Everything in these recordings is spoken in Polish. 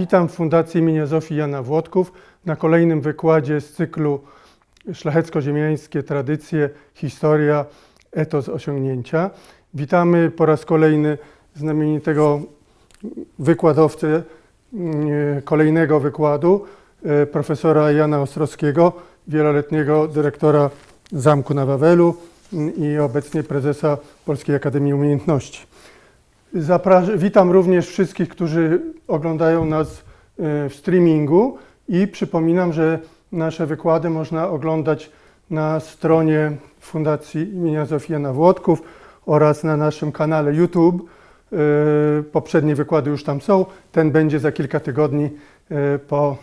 Witam w Fundacji im. Zofii Jana Włodków na kolejnym wykładzie z cyklu Szlachecko-ziemiańskie tradycje, historia, etos osiągnięcia. Witamy po raz kolejny znamienitego wykładowcę kolejnego wykładu, profesora Jana Ostrowskiego, wieloletniego dyrektora Zamku na Wawelu i obecnie prezesa Polskiej Akademii Umiejętności. Witam również wszystkich, którzy oglądają nas w streamingu i przypominam, że nasze wykłady można oglądać na stronie Fundacji im. Zofii Jana Włodków oraz na naszym kanale YouTube. Poprzednie wykłady już tam są, ten będzie za kilka tygodni po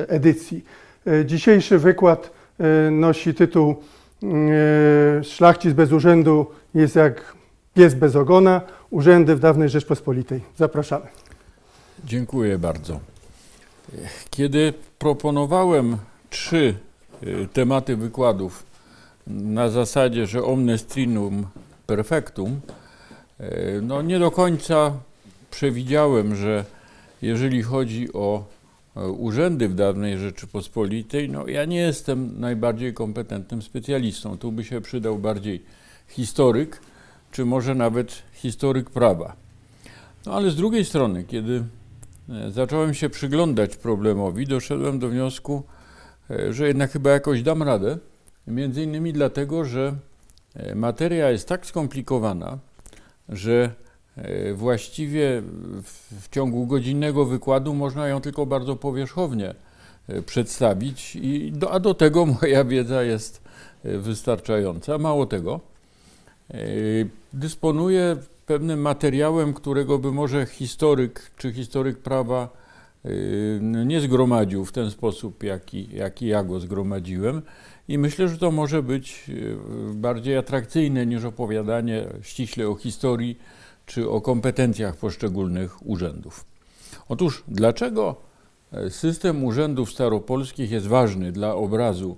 edycji. Dzisiejszy wykład nosi tytuł Szlachcic bez urzędu jest jak pies bez ogona, urzędy w dawnej Rzeczpospolitej. Zapraszamy. Dziękuję bardzo. Kiedy proponowałem 3 tematy wykładów na zasadzie, że omne strinum perfectum, no nie do końca przewidziałem, że jeżeli chodzi o urzędy w dawnej Rzeczypospolitej, no ja nie jestem najbardziej kompetentnym specjalistą. Tu by się przydał bardziej historyk, czy może nawet historyk prawa. No ale z drugiej strony, kiedy zacząłem się przyglądać problemowi, doszedłem do wniosku, że jednak chyba jakoś dam radę. Między innymi dlatego, że materia jest tak skomplikowana, że właściwie w ciągu godzinnego wykładu można ją tylko bardzo powierzchownie przedstawić, a do tego moja wiedza jest wystarczająca. Mało tego, dysponuję pewnym materiałem, którego by może historyk czy historyk prawa nie zgromadził w ten sposób, jaki ja go zgromadziłem. I myślę, że to może być bardziej atrakcyjne niż opowiadanie ściśle o historii czy o kompetencjach poszczególnych urzędów. Otóż dlaczego system urzędów staropolskich jest ważny dla obrazu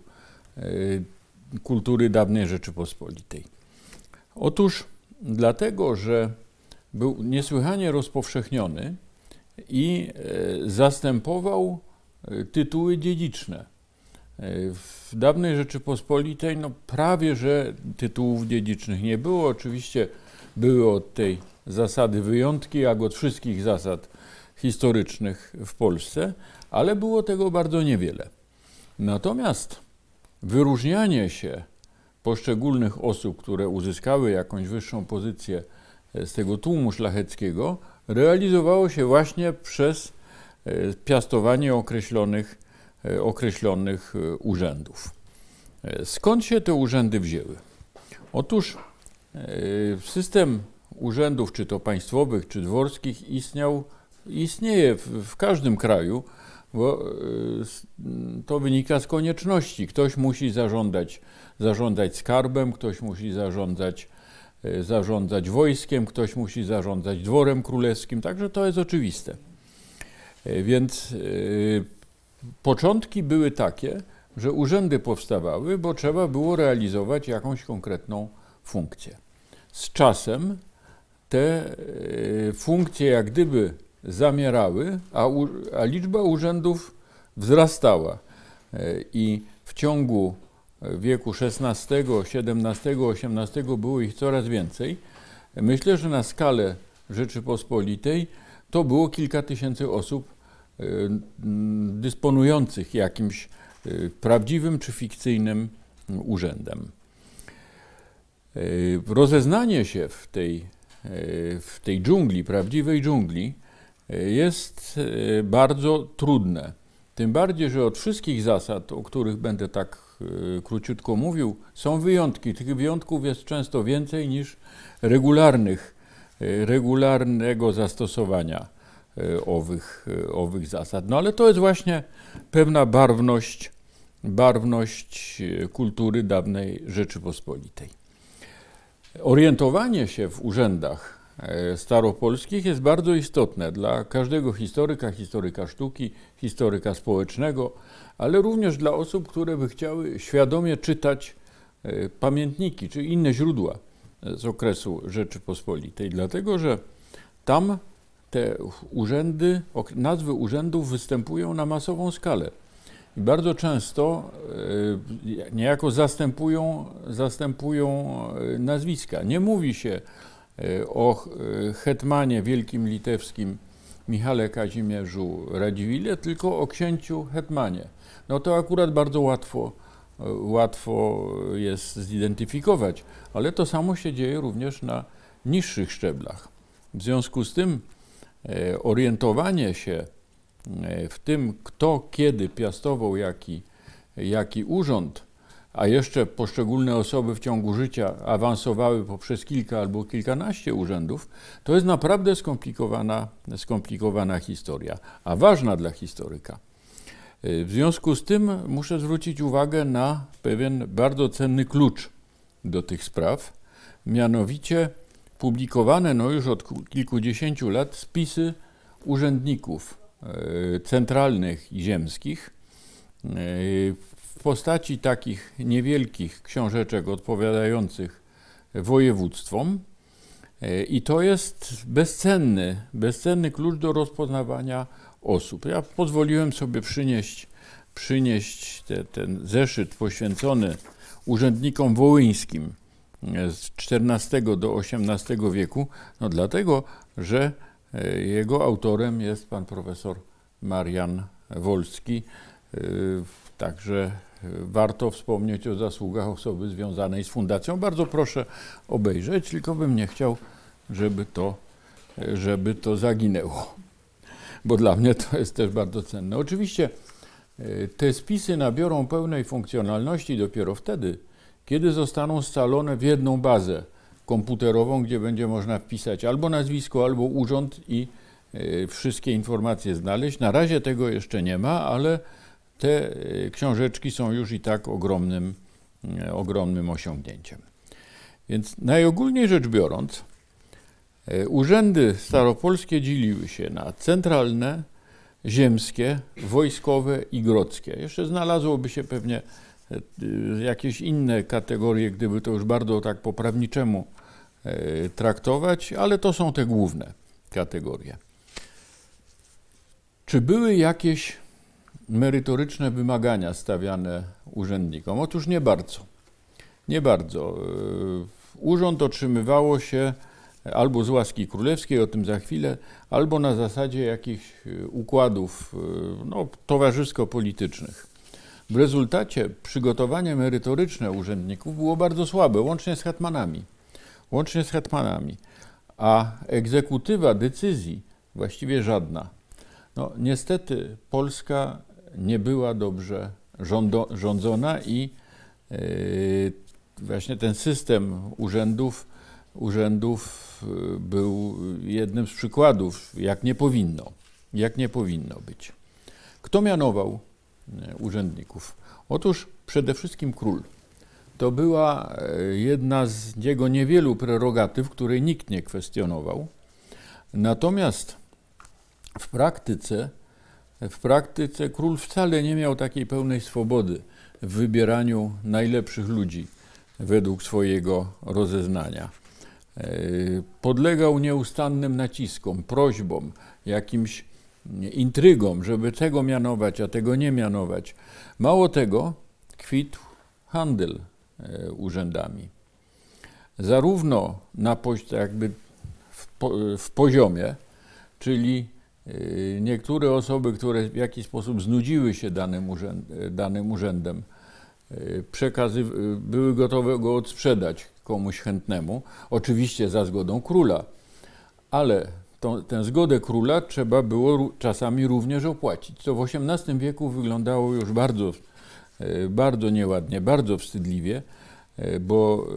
kultury dawnej Rzeczypospolitej? Otóż dlatego, że był niesłychanie rozpowszechniony i zastępował tytuły dziedziczne. W dawnej Rzeczypospolitej prawie że tytułów dziedzicznych nie było. Oczywiście były od tej zasady wyjątki, jak od wszystkich zasad historycznych w Polsce, ale było tego bardzo niewiele. Natomiast wyróżnianie się poszczególnych osób, które uzyskały jakąś wyższą pozycję z tego tłumu szlacheckiego, realizowało się właśnie przez piastowanie określonych urzędów. Skąd się te urzędy wzięły? Otóż system urzędów, czy to państwowych, czy dworskich, istnieje w każdym kraju, bo to wynika z konieczności. Ktoś musi zarządzać skarbem, ktoś musi zarządzać wojskiem, ktoś musi zarządzać dworem królewskim, także to jest oczywiste. Więc początki były takie, że urzędy powstawały, bo trzeba było realizować jakąś konkretną funkcję. Z czasem te funkcje jak gdyby zamierały, a liczba urzędów wzrastała. I w ciągu wieku XVI, XVII, XVIII było ich coraz więcej. Myślę, że na skalę Rzeczypospolitej to było kilka tysięcy osób dysponujących jakimś prawdziwym czy fikcyjnym urzędem. Rozeznanie się w tej dżungli, prawdziwej dżungli, jest bardzo trudne. Tym bardziej, że od wszystkich zasad, o których będę tak króciutko mówił, są wyjątki. Tych wyjątków jest często więcej niż regularnego zastosowania owych zasad. No ale to jest właśnie pewna barwność kultury dawnej Rzeczypospolitej. Orientowanie się w urzędach staropolskich jest bardzo istotne dla każdego historyka sztuki, historyka społecznego, ale również dla osób, które by chciały świadomie czytać pamiętniki czy inne źródła z okresu Rzeczypospolitej, dlatego że tam te urzędy, nazwy urzędów występują na masową skalę. I bardzo często niejako zastępują nazwiska. Nie mówi się o hetmanie wielkim litewskim Michale Kazimierzu Radziwile, tylko o księciu hetmanie. No to akurat bardzo łatwo jest zidentyfikować, ale to samo się dzieje również na niższych szczeblach. W związku z tym orientowanie się w tym, kto kiedy piastował jaki urząd, a jeszcze poszczególne osoby w ciągu życia awansowały poprzez kilka albo kilkanaście urzędów, to jest naprawdę skomplikowana historia, a ważna dla historyka. W związku z tym muszę zwrócić uwagę na pewien bardzo cenny klucz do tych spraw, mianowicie publikowane już od kilkudziesięciu lat spisy urzędników centralnych i ziemskich w postaci takich niewielkich książeczek odpowiadających województwom i to jest bezcenny klucz do rozpoznawania osób. Ja pozwoliłem sobie przynieść ten zeszyt poświęcony urzędnikom wołyńskim z XIV do XVIII wieku, no dlatego, że jego autorem jest pan profesor Marian Wolski. Także warto wspomnieć o zasługach osoby związanej z fundacją. Bardzo proszę obejrzeć, tylko bym nie chciał, żeby to zaginęło, bo dla mnie to jest też bardzo cenne. Oczywiście te spisy nabiorą pełnej funkcjonalności dopiero wtedy, kiedy zostaną scalone w jedną bazę komputerową, gdzie będzie można wpisać albo nazwisko, albo urząd i wszystkie informacje znaleźć. Na razie tego jeszcze nie ma, ale te książeczki są już i tak ogromnym osiągnięciem. Więc najogólniej rzecz biorąc, urzędy staropolskie dzieliły się na centralne, ziemskie, wojskowe i grodzkie. Jeszcze znalazłoby się pewnie jakieś inne kategorie, gdyby to już bardzo tak po prawniczemu traktować, ale to są te główne kategorie. Czy były jakieś merytoryczne wymagania stawiane urzędnikom? Otóż nie bardzo. Nie bardzo. Urząd otrzymywało się albo z łaski królewskiej, o tym za chwilę, albo na zasadzie jakichś układów towarzysko-politycznych. W rezultacie przygotowanie merytoryczne urzędników było bardzo słabe, łącznie z hetmanami, a egzekutywa decyzji właściwie żadna. No, niestety Polska nie była dobrze rządzona i właśnie ten system urzędów był jednym z przykładów, jak nie powinno być. Kto mianował urzędników? Otóż przede wszystkim król. To była jedna z jego niewielu prerogatyw, której nikt nie kwestionował. Natomiast w praktyce król wcale nie miał takiej pełnej swobody w wybieraniu najlepszych ludzi według swojego rozeznania. Podlegał nieustannym naciskom, prośbom, jakimś intrygom, żeby tego mianować, a tego nie mianować. Mało tego, kwitł handel urzędami. Zarówno w poziomie, czyli niektóre osoby, które w jakiś sposób znudziły się danym urzędem, były gotowe go odsprzedać komuś chętnemu, oczywiście za zgodą króla, ale tę zgodę króla trzeba było czasami również opłacić. To w XVIII wieku wyglądało już bardzo nieładnie, bardzo wstydliwie, bo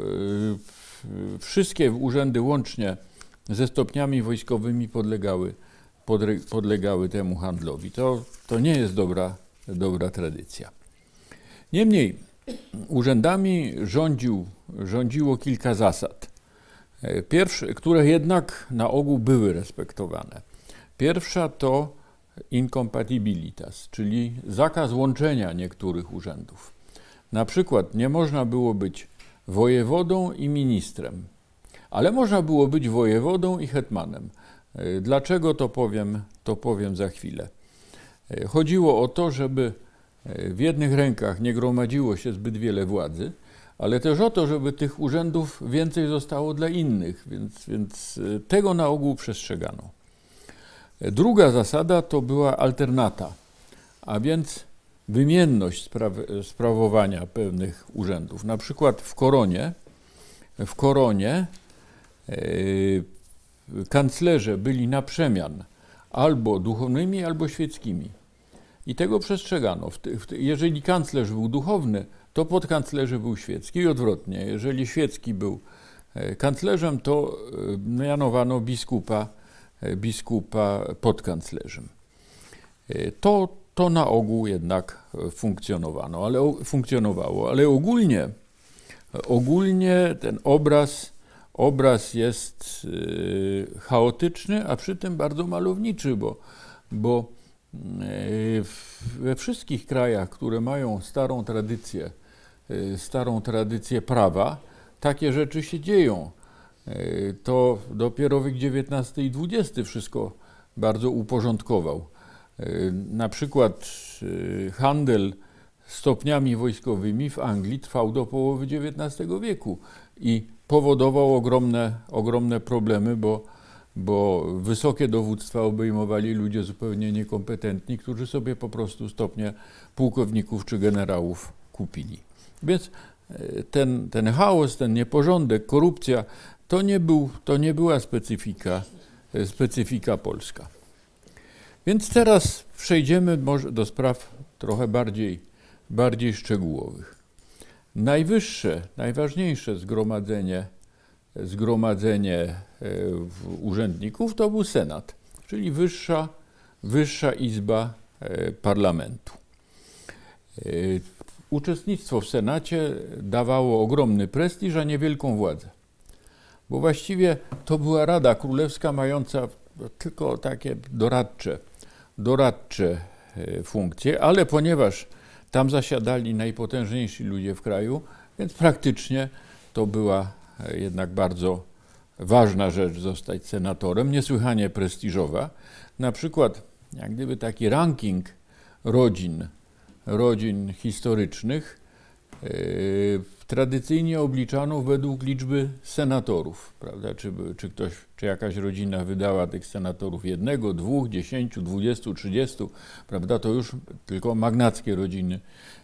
wszystkie urzędy łącznie ze stopniami wojskowymi podlegały temu handlowi. To nie jest dobra tradycja. Niemniej urzędami rządziło kilka zasad, które jednak na ogół były respektowane. Pierwsza to incompatibilitas, czyli zakaz łączenia niektórych urzędów. Na przykład nie można było być wojewodą i ministrem, ale można było być wojewodą i hetmanem. Dlaczego to powiem za chwilę. Chodziło o to, żeby w jednych rękach nie gromadziło się zbyt wiele władzy, ale też o to, żeby tych urzędów więcej zostało dla innych, więc tego na ogół przestrzegano. Druga zasada to była alternata, a więc wymienność sprawowania pewnych urzędów. Na przykład w koronie kanclerze byli na przemian albo duchownymi, albo świeckimi. I tego przestrzegano. Jeżeli kanclerz był duchowny, to podkanclerzy był świecki i odwrotnie. Jeżeli świecki był kanclerzem, to mianowano biskupa podkanclerzem. To na ogół jednak funkcjonowało, ale ogólnie ten obraz jest chaotyczny, a przy tym bardzo malowniczy, bo we wszystkich krajach, które mają starą tradycję prawa, takie rzeczy się dzieją. To dopiero wiek XIX i XX wszystko bardzo uporządkował. Na przykład handel stopniami wojskowymi w Anglii trwał do połowy XIX wieku i powodował ogromne problemy, bo wysokie dowództwa obejmowali ludzie zupełnie niekompetentni, którzy sobie po prostu stopnie pułkowników czy generałów kupili. Więc ten chaos, ten nieporządek, korupcja, to nie była specyfika polska. Więc teraz przejdziemy może do spraw trochę bardziej szczegółowych. Najważniejsze zgromadzenie urzędników to był Senat, czyli wyższa izba parlamentu. Uczestnictwo w Senacie dawało ogromny prestiż, a niewielką władzę. Bo właściwie to była Rada Królewska mająca tylko takie doradcze funkcje, ale ponieważ tam zasiadali najpotężniejsi ludzie w kraju, więc praktycznie to była jednak bardzo ważna rzecz zostać senatorem, niesłychanie prestiżowa. Na przykład jak gdyby taki ranking rodzin historycznych tradycyjnie obliczano według liczby senatorów, prawda? Czy jakaś rodzina wydała tych senatorów 1, 2, 10, 20, 30, prawda? To już tylko magnackie rodziny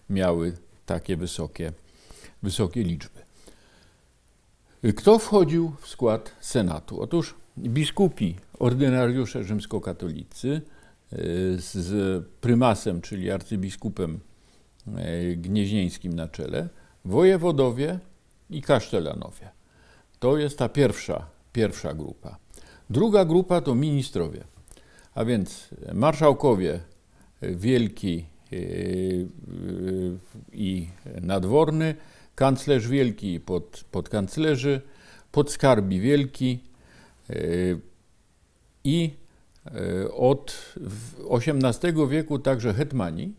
miały takie wysokie liczby. Kto wchodził w skład Senatu? Otóż biskupi, ordynariusze rzymskokatolicy z prymasem, czyli arcybiskupem gnieźnieńskim na czele, wojewodowie i kasztelanowie. To jest ta pierwsza grupa. Druga grupa to ministrowie, a więc marszałkowie wielki i nadworny, kanclerz wielki i podkanclerzy, podskarbi wielki i od XVIII wieku także hetmani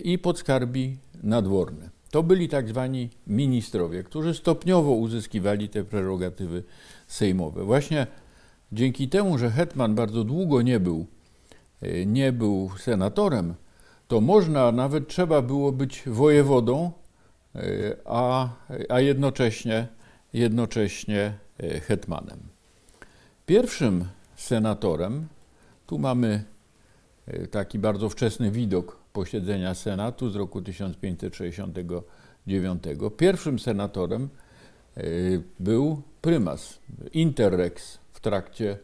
i podskarbi nadworne. To byli tak zwani ministrowie, którzy stopniowo uzyskiwali te prerogatywy sejmowe. Właśnie dzięki temu, że hetman bardzo długo nie był senatorem, to nawet trzeba było być wojewodą, a jednocześnie hetmanem. Pierwszym senatorem, tu mamy taki bardzo wczesny widok posiedzenia Senatu z roku 1569. Pierwszym senatorem był prymas, inter rex w trakcie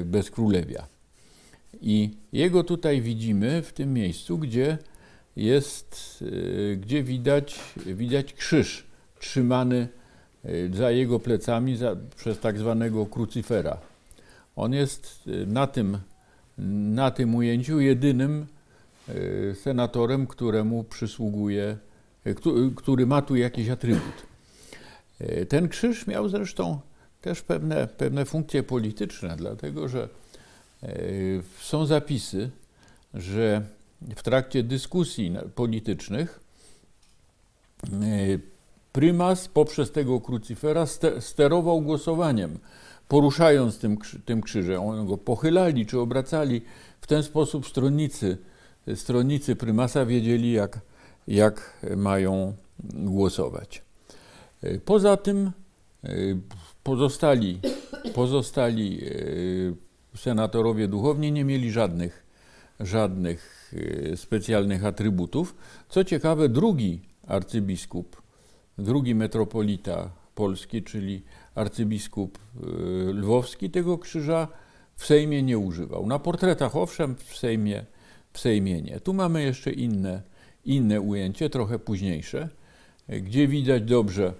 bezkrólewia. I jego tutaj widzimy w tym miejscu, gdzie widać krzyż trzymany za jego plecami przez tak zwanego krucyfera. On jest na tym ujęciu jedynym senatorem, któremu przysługuje, który ma tu jakiś atrybut. Ten krzyż miał zresztą też pewne funkcje polityczne, dlatego że są zapisy, że w trakcie dyskusji politycznych prymas poprzez tego krucyfera sterował głosowaniem poruszając tym krzyżem. Oni go pochylali czy obracali. W ten sposób stronnicy prymasa wiedzieli, jak mają głosować. Poza tym pozostali senatorowie duchowni nie mieli żadnych specjalnych atrybutów. Co ciekawe, drugi arcybiskup, drugi metropolita polski, czyli arcybiskup lwowski, tego krzyża w Sejmie nie używał. Na portretach owszem, w Sejmie nie. Tu mamy jeszcze inne ujęcie, trochę późniejsze, gdzie widać dobrze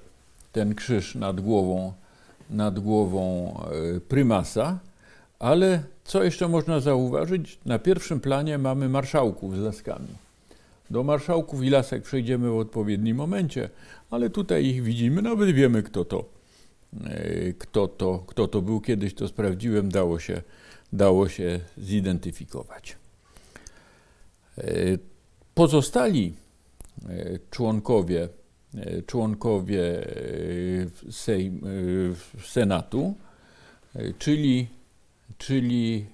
ten krzyż nad głową prymasa, ale co jeszcze można zauważyć? Na pierwszym planie mamy marszałków z laskami. Do marszałków i lasek przejdziemy w odpowiednim momencie, ale tutaj ich widzimy, nawet wiemy, kto to był. Kiedyś to sprawdziłem, dało się zidentyfikować. Pozostali członkowie Senatu, czyli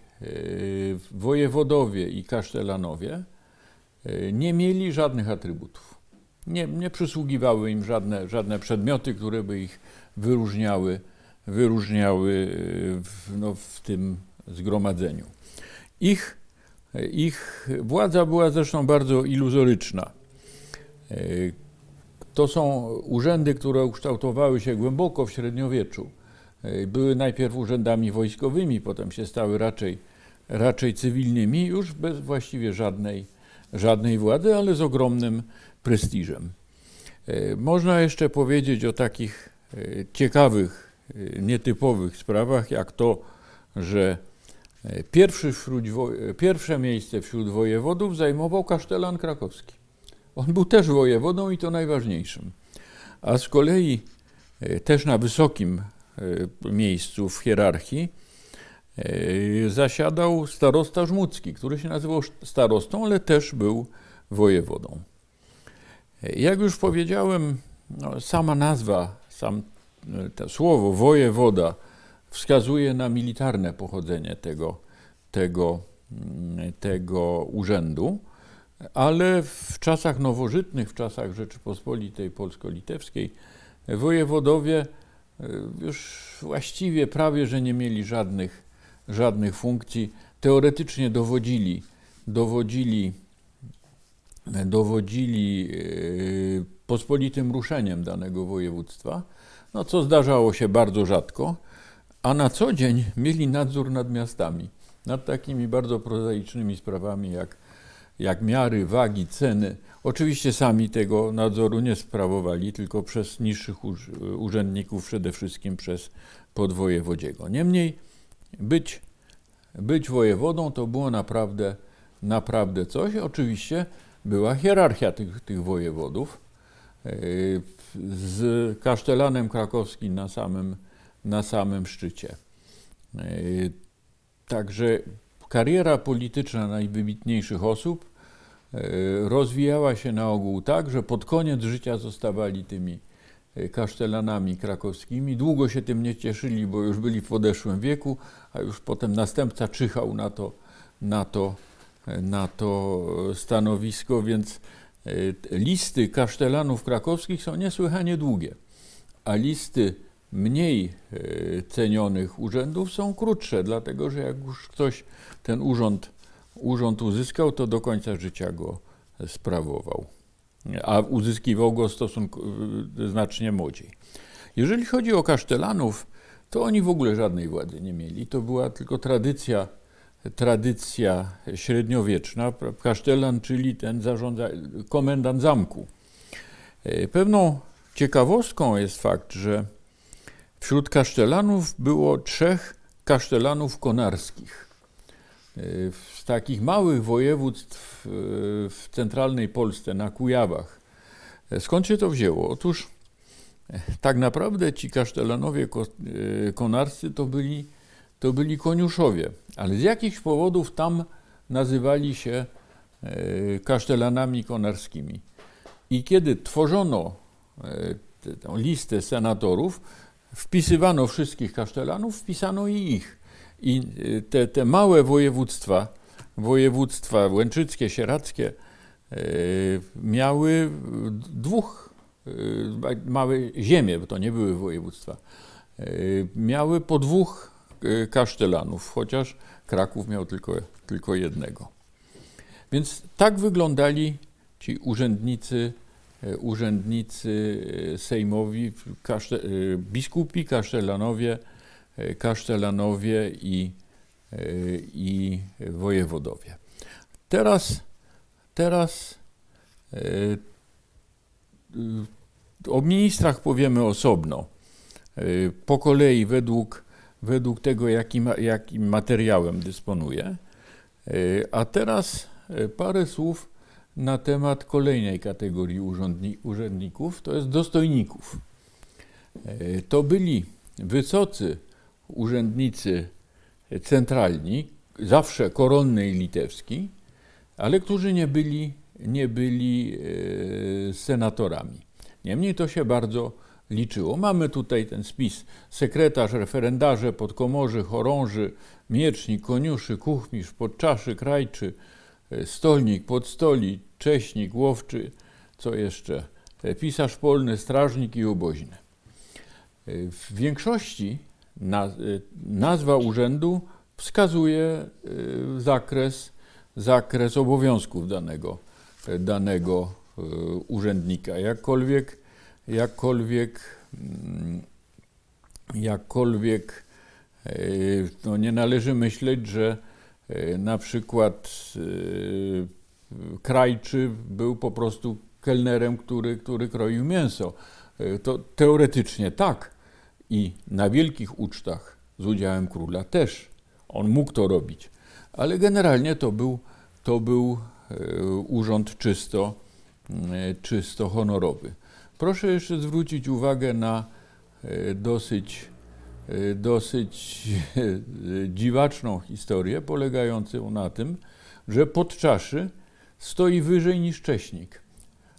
wojewodowie i kasztelanowie, nie mieli żadnych atrybutów. Nie przysługiwały im żadne przedmioty, które by ich wyróżniały w tym zgromadzeniu. Ich władza była zresztą bardzo iluzoryczna. To są urzędy, które ukształtowały się głęboko w średniowieczu. Były najpierw urzędami wojskowymi, potem się stały raczej cywilnymi, już bez właściwie żadnej władzy, ale z ogromnym prestiżem. Można jeszcze powiedzieć o takich ciekawych, nietypowych sprawach, jak to, że pierwsze miejsce wśród wojewodów zajmował kasztelan krakowski. On był też wojewodą i to najważniejszym. A z kolei też na wysokim miejscu w hierarchii zasiadał starosta żmudzki, który się nazywał starostą, ale też był wojewodą. Jak już powiedziałem, sama nazwa, to słowo wojewoda wskazuje na militarne pochodzenie tego urzędu, ale w czasach nowożytnych, w czasach Rzeczypospolitej Polsko-Litewskiej, wojewodowie już właściwie prawie, że nie mieli żadnych funkcji. Teoretycznie dowodzili pospolitym ruszeniem danego województwa, no co zdarzało się bardzo rzadko, a na co dzień mieli nadzór nad miastami, nad takimi bardzo prozaicznymi sprawami jak miary, wagi, ceny. Oczywiście sami tego nadzoru nie sprawowali, tylko przez niższych urzędników, przede wszystkim przez podwojewodziego. Niemniej być wojewodą to było naprawdę coś. Oczywiście była hierarchia tych wojewodów z kasztelanem krakowskim na samym szczycie. Także kariera polityczna najwybitniejszych osób rozwijała się na ogół tak, że pod koniec życia zostawali tymi kasztelanami krakowskimi. Długo się tym nie cieszyli, bo już byli w podeszłym wieku, a już potem następca czyhał na to stanowisko, więc listy kasztelanów krakowskich są niesłychanie długie, a listy mniej cenionych urzędów są krótsze, dlatego że jak już ktoś ten urząd uzyskał, to do końca życia go sprawował, a uzyskiwał go znacznie młodziej. Jeżeli chodzi o kasztelanów, to oni w ogóle żadnej władzy nie mieli. To była tylko tradycja średniowieczna. Kasztelan, czyli ten komendant zamku. Pewną ciekawostką jest fakt, że wśród kasztelanów było 3 kasztelanów konarskich. Z takich małych województw w centralnej Polsce, na Kujawach. Skąd się to wzięło? Otóż tak naprawdę ci kasztelanowie konarscy to byli koniuszowie, ale z jakichś powodów tam nazywali się kasztelanami konarskimi. I kiedy tworzono tę listę senatorów, wpisywano wszystkich kasztelanów, wpisano i ich. I te małe województwa łęczyckie, sieradzkie miały małe ziemie, bo to nie były województwa, miały po 2 kasztelanów, chociaż Kraków miał tylko jednego. Więc tak wyglądali ci urzędnicy sejmowi, biskupi, kasztelanowie i wojewodowie. Teraz o ministrach powiemy osobno, po kolei według tego, jakim materiałem dysponuję. A teraz parę słów na temat kolejnej kategorii urzędników, to jest dostojników. To byli wysocy urzędnicy centralni, zawsze koronny i litewski, ale którzy nie byli senatorami. Niemniej to się bardzo liczyło. Mamy tutaj ten spis: sekretarz, referendarze, podkomorzy, chorąży, miecznik, koniuszy, kuchmistrz, podczaszy, krajczy, stolnik, podstoli, cześnik, łowczy, co jeszcze? Pisarz polny, strażnik i oboźny. W większości nazwa urzędu wskazuje zakres obowiązków danego urzędnika. Jakkolwiek no nie należy myśleć, że na przykład krajczy był po prostu kelnerem, który kroił mięso. To teoretycznie tak i na wielkich ucztach z udziałem króla też on mógł to robić, ale generalnie to był urząd czysto honorowy. Proszę jeszcze zwrócić uwagę na dosyć dziwaczną historię polegającą na tym, że podczaszy stoi wyżej niż cześnik.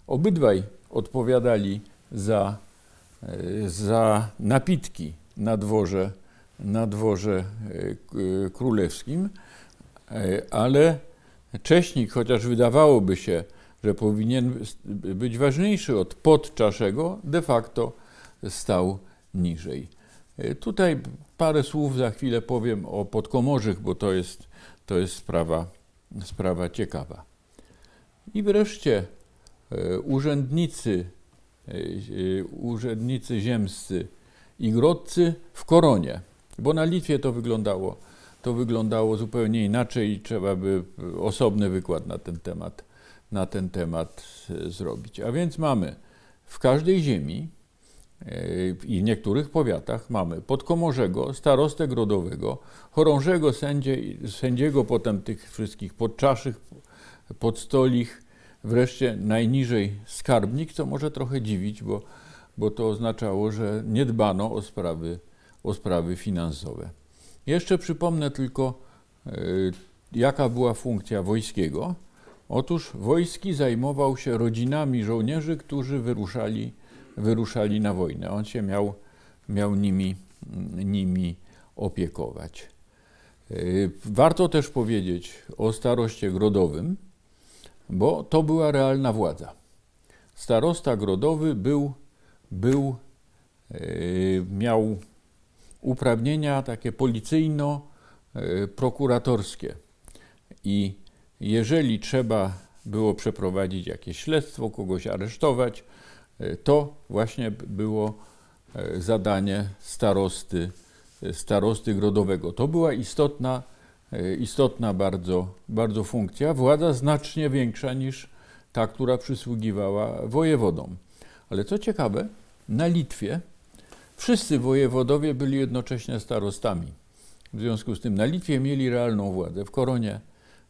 Obydwaj odpowiadali za napitki na dworze królewskim, ale cześnik, chociaż wydawałoby się, że powinien być ważniejszy od podczaszego, de facto stał niżej. Tutaj parę słów za chwilę powiem o podkomorzych, bo to jest sprawa ciekawa. I wreszcie urzędnicy ziemscy i grodcy w koronie, bo na Litwie to wyglądało zupełnie inaczej i trzeba by osobny wykład na ten temat zrobić. A więc mamy w każdej ziemi i w niektórych powiatach mamy podkomorzego, starostę grodowego, chorążego, sędziego, potem tych wszystkich podczaszych, podstolich, wreszcie najniżej skarbnik, co może trochę dziwić, bo to oznaczało, że nie dbano o sprawy finansowe. Jeszcze przypomnę tylko, jaka była funkcja wojskiego. Otóż wojski zajmował się rodzinami żołnierzy, którzy wyruszali na wojnę. On się miał nimi opiekować. Warto też powiedzieć o staroście grodowym, bo to była realna władza. Starosta grodowy miał uprawnienia takie policyjno-prokuratorskie i jeżeli trzeba było przeprowadzić jakieś śledztwo, kogoś aresztować, to właśnie było zadanie starosty grodowego. To była istotna bardzo funkcja, władza znacznie większa niż ta, która przysługiwała wojewodom. Ale co ciekawe, na Litwie wszyscy wojewodowie byli jednocześnie starostami. W związku z tym na Litwie mieli realną władzę,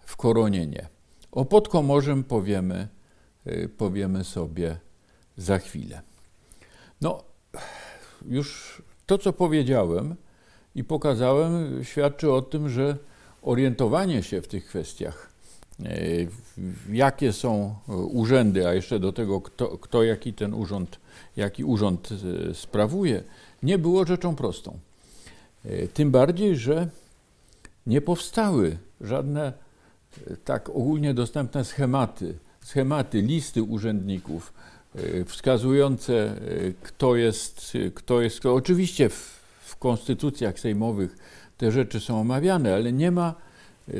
w koronie nie. O podkomorzem powiemy sobie za chwilę. No, już to, co powiedziałem i pokazałem, świadczy o tym, że orientowanie się w tych kwestiach, jakie są urzędy, a jeszcze do tego, kto jaki urząd sprawuje, nie było rzeczą prostą. Tym bardziej, że nie powstały żadne tak ogólnie dostępne schematy, listy urzędników wskazujące, kto jest. Oczywiście w konstytucjach sejmowych te rzeczy są omawiane, ale nie ma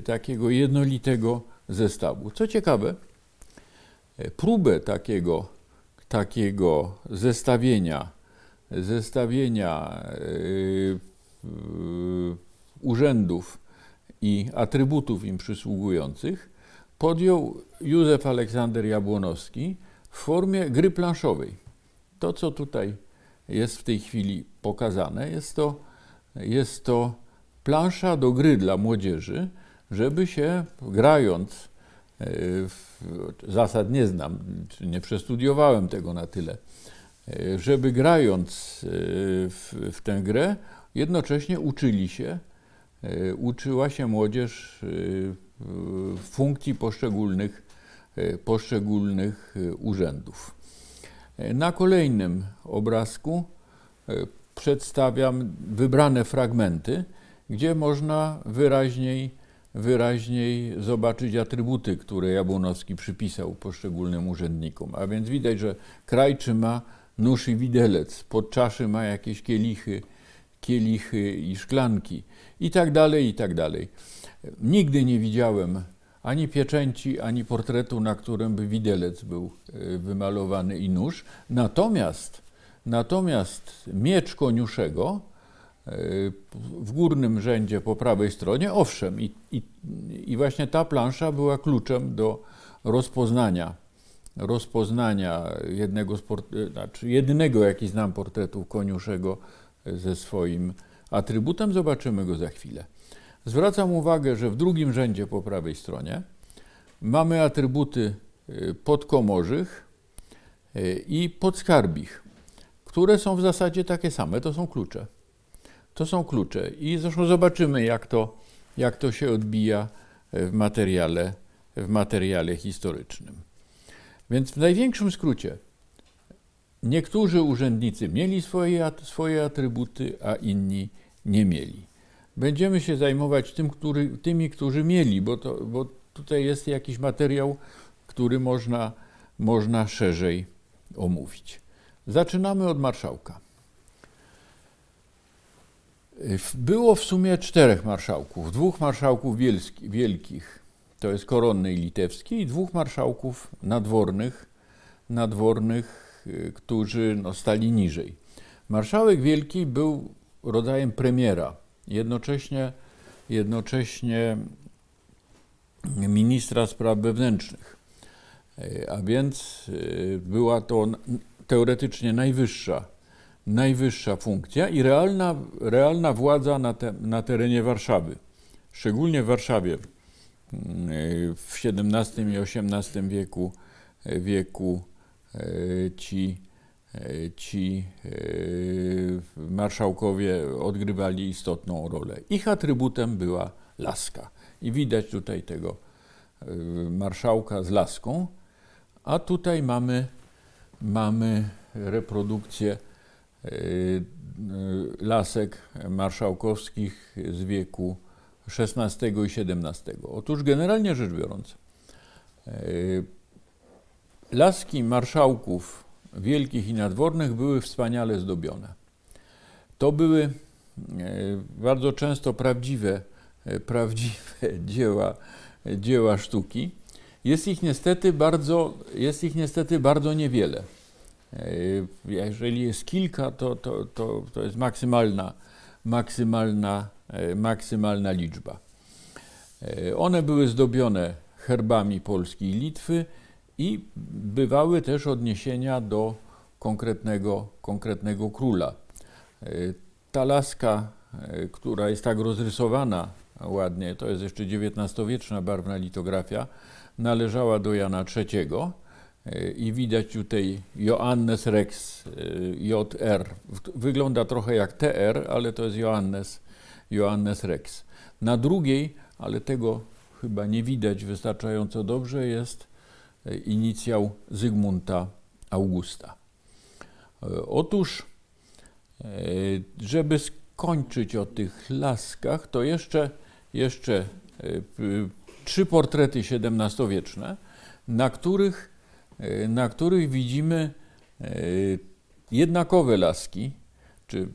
takiego jednolitego zestawu. Co ciekawe, próbę takiego zestawienia urzędów i atrybutów im przysługujących podjął Józef Aleksander Jabłonowski w formie gry planszowej. To, co tutaj jest w tej chwili pokazane, jest to plansza do gry dla młodzieży, żeby się grając, zasad nie znam, czy nie przestudiowałem tego na tyle, żeby grając w tę grę, jednocześnie uczyła się młodzież funkcji poszczególnych urzędów. Na kolejnym obrazku przedstawiam wybrane fragmenty, gdzie można wyraźniej zobaczyć atrybuty, które Jabłonowski przypisał poszczególnym urzędnikom. A więc widać, że krajczy ma nóż i widelec, pod czaszy ma jakieś kielichy i szklanki i tak dalej, i tak dalej. Nigdy nie widziałem ani pieczęci, ani portretu, na którym by widelec był wymalowany i nóż. Natomiast miecz koniuszego w górnym rzędzie po prawej stronie, owszem, i właśnie ta plansza była kluczem do rozpoznania jedynego, jaki znam, portretu koniuszego ze swoim atrybutem. Zobaczymy go za chwilę. Zwracam uwagę, że w drugim rzędzie po prawej stronie mamy atrybuty podkomorzych i podskarbich, które są w zasadzie takie same, to są klucze. To są klucze i zresztą zobaczymy, jak to się odbija w materiale historycznym. Więc w największym skrócie niektórzy urzędnicy mieli swoje atrybuty, a inni nie mieli. Będziemy się zajmować tymi, którzy mieli, bo tutaj jest jakiś materiał, który można szerzej omówić. Zaczynamy od marszałka. Było w sumie 4 marszałków, 2 marszałków wielkich, to jest koronny i litewski, i 2 marszałków nadwornych, którzy stali niżej. Marszałek wielki był rodzajem premiera, jednocześnie ministra spraw wewnętrznych, a więc była to teoretycznie najwyższa funkcja i realna władza na terenie Warszawy. Szczególnie w Warszawie w XVII i XVIII wieku ci marszałkowie odgrywali istotną rolę. Ich atrybutem była laska. I widać tutaj tego marszałka z laską, a tutaj mamy reprodukcję lasek marszałkowskich z wieku XVI i XVII. Otóż generalnie rzecz biorąc, laski marszałków wielkich i nadwornych były wspaniale zdobione. To były bardzo często prawdziwe dzieła sztuki. Jest ich niestety bardzo niewiele. Jeżeli jest kilka, to jest maksymalna liczba. One były zdobione herbami Polski i Litwy i bywały też odniesienia do konkretnego króla. Ta laska, która jest tak rozrysowana ładnie, to jest jeszcze XIX-wieczna barwna litografia, należała do Jana III i widać tutaj Joannes Rex, JR. Wygląda trochę jak TR, ale to jest Joannes Rex. Na drugiej, ale tego chyba nie widać wystarczająco dobrze, jest inicjał Zygmunta Augusta. Otóż Żeby skończyć o tych laskach, to jeszcze 3 portrety XVII-wieczne, na których widzimy jednakowe laski, czy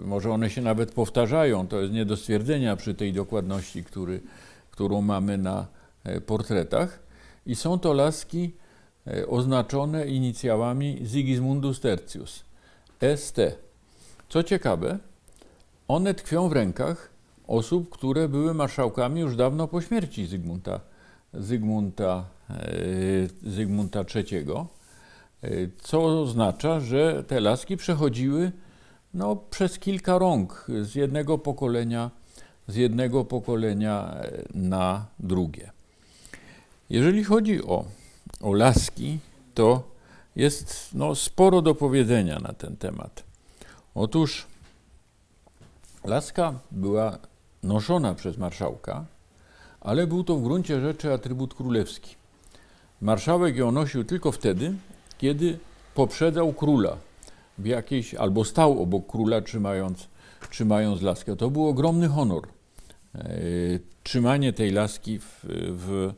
może one się nawet powtarzają, to jest nie do stwierdzenia przy tej dokładności, którą mamy na portretach. I są to laski oznaczone inicjałami Sigismundus Tertius, ST. Co ciekawe, one tkwią w rękach osób, które były marszałkami już dawno po śmierci Zygmunta III, co oznacza, że te laski przechodziły przez kilka rąk z jednego pokolenia na drugie. Jeżeli chodzi o laski, to jest sporo do powiedzenia na ten temat. Otóż laska była noszona przez marszałka, ale był to w gruncie rzeczy atrybut królewski. Marszałek ją nosił tylko wtedy, kiedy poprzedzał króla albo stał obok króla, trzymając laskę. To był ogromny honor. Trzymanie tej laski w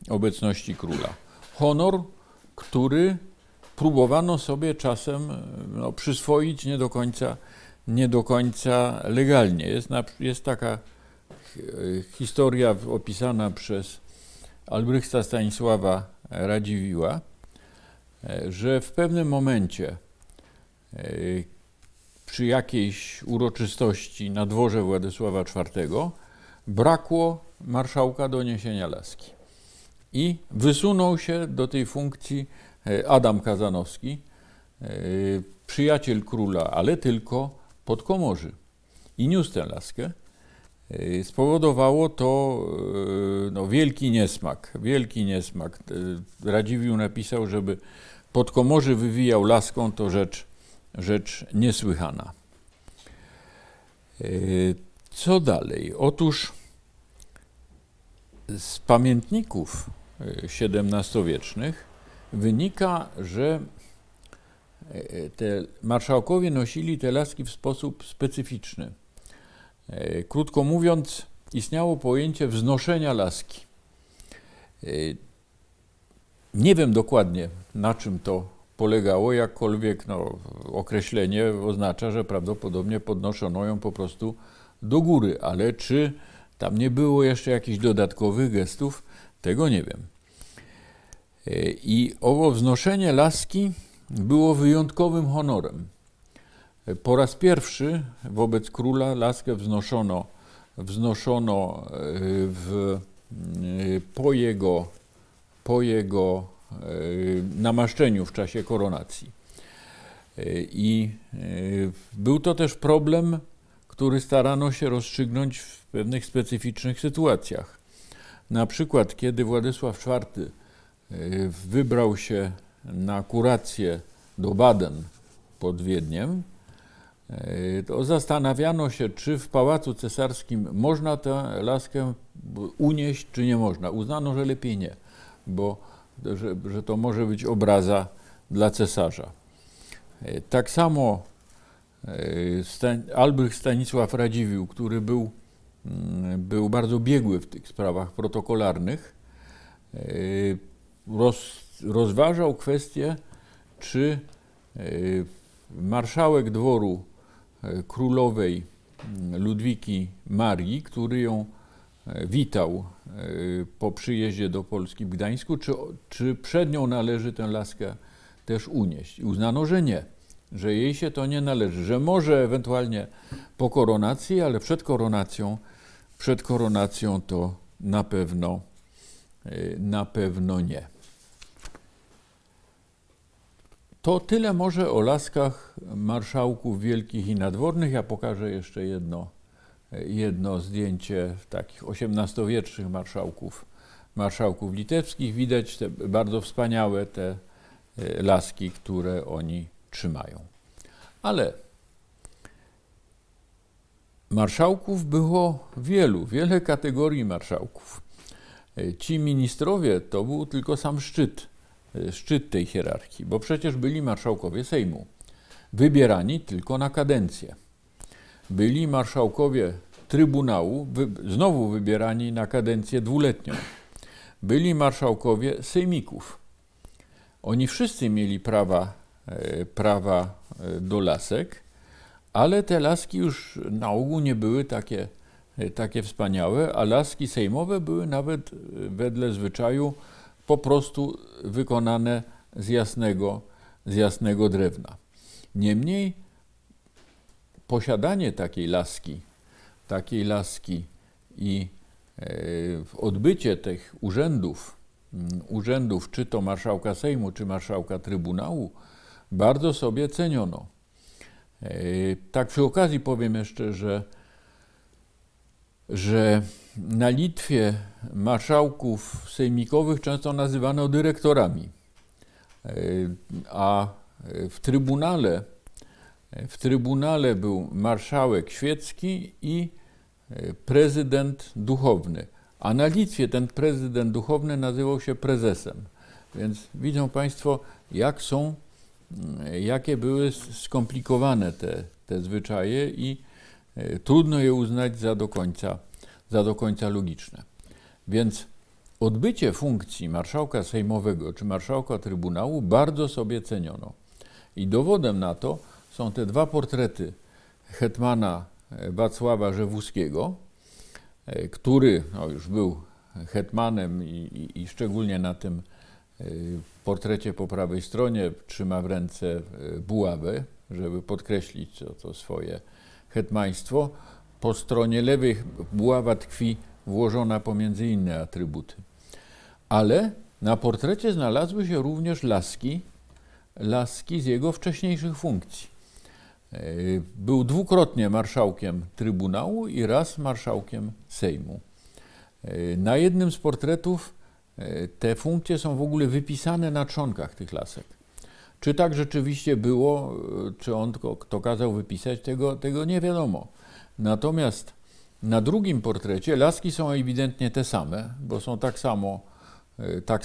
obecności króla. Honor, który próbowano sobie czasem przyswoić nie do końca legalnie. Jest taka historia opisana przez Albrychta Stanisława Radziwiłła, że w pewnym momencie przy jakiejś uroczystości na dworze Władysława IV brakło marszałka do niesienia laski. I wysunął się do tej funkcji Adam Kazanowski, przyjaciel króla, ale tylko podkomorzy. I niósł tę laskę. Spowodowało to wielki niesmak. Radziwiłł napisał, żeby podkomorzy wywijał laską, to rzecz niesłychana. Co dalej? Otóż z pamiętników XVII-wiecznych wynika, że te marszałkowie nosili te laski w sposób specyficzny. Krótko mówiąc, istniało pojęcie wznoszenia laski. Nie wiem dokładnie, na czym to polegało, jakkolwiek określenie oznacza, że prawdopodobnie podnoszono ją po prostu do góry, ale czy tam nie było jeszcze jakichś dodatkowych gestów, tego nie wiem. I owo wznoszenie laski było wyjątkowym honorem. Po raz pierwszy wobec króla laskę wznoszono po jego namaszczeniu w czasie koronacji. I był to też problem, który starano się rozstrzygnąć w pewnych specyficznych sytuacjach. Na przykład, kiedy Władysław IV wybrał się na kurację do Baden pod Wiedniem, to zastanawiano się, czy w Pałacu Cesarskim można tę laskę unieść, czy nie można. Uznano, że lepiej nie, bo że to może być obraza dla cesarza. Tak samo Albrecht Stanisław Radziwiłł, który był bardzo biegły w tych sprawach protokolarnych, rozważał kwestię, czy marszałek dworu królowej Ludwiki Marii, który ją witał po przyjeździe do Polski w Gdańsku, czy przed nią należy tę laskę też unieść. I uznano, że nie, że jej się to nie należy, że może ewentualnie po koronacji, ale przed koronacją to na pewno nie. To tyle może o laskach marszałków wielkich i nadwornych. Ja pokażę jeszcze jedno zdjęcie takich XVIII-wiecznych marszałków litewskich. Widać te bardzo wspaniałe te laski, które oni trzymają. Ale marszałków było wiele kategorii marszałków. Ci ministrowie to był tylko sam szczyt szczyt tej hierarchii, bo przecież byli marszałkowie Sejmu, wybierani tylko na kadencję. Byli marszałkowie Trybunału, znowu wybierani na kadencję dwuletnią. Byli marszałkowie sejmików. Oni wszyscy mieli prawa do lasek, ale te laski już na ogół nie były takie wspaniałe, a laski sejmowe były nawet wedle zwyczaju po prostu wykonane z jasnego drewna. Niemniej posiadanie takiej laski i odbycie tych urzędów, czy to marszałka Sejmu, czy marszałka Trybunału, bardzo sobie ceniono. Tak przy okazji powiem jeszcze, że na Litwie marszałków sejmikowych często nazywano dyrektorami, a w Trybunale był marszałek świecki i prezydent duchowny, a na Litwie ten prezydent duchowny nazywał się prezesem. Więc widzą Państwo, jakie były skomplikowane te zwyczaje i trudno je uznać za do końca logiczne. Więc odbycie funkcji marszałka sejmowego czy marszałka Trybunału bardzo sobie ceniono. I dowodem na to są te dwa portrety hetmana Wacława Rzewuskiego, który już był hetmanem i szczególnie na tym portrecie po prawej stronie trzyma w ręce buławę, żeby podkreślić to swoje hetmaństwo. Po stronie lewej buława tkwi włożona pomiędzy inne atrybuty. Ale na portrecie znalazły się również laski z jego wcześniejszych funkcji. Był dwukrotnie marszałkiem Trybunału i raz marszałkiem Sejmu. Na jednym z portretów te funkcje są w ogóle wypisane na trzonkach tych lasek. Czy tak rzeczywiście było, czy on to kazał wypisać, tego nie wiadomo. Natomiast na drugim portrecie laski są ewidentnie te same, bo są tak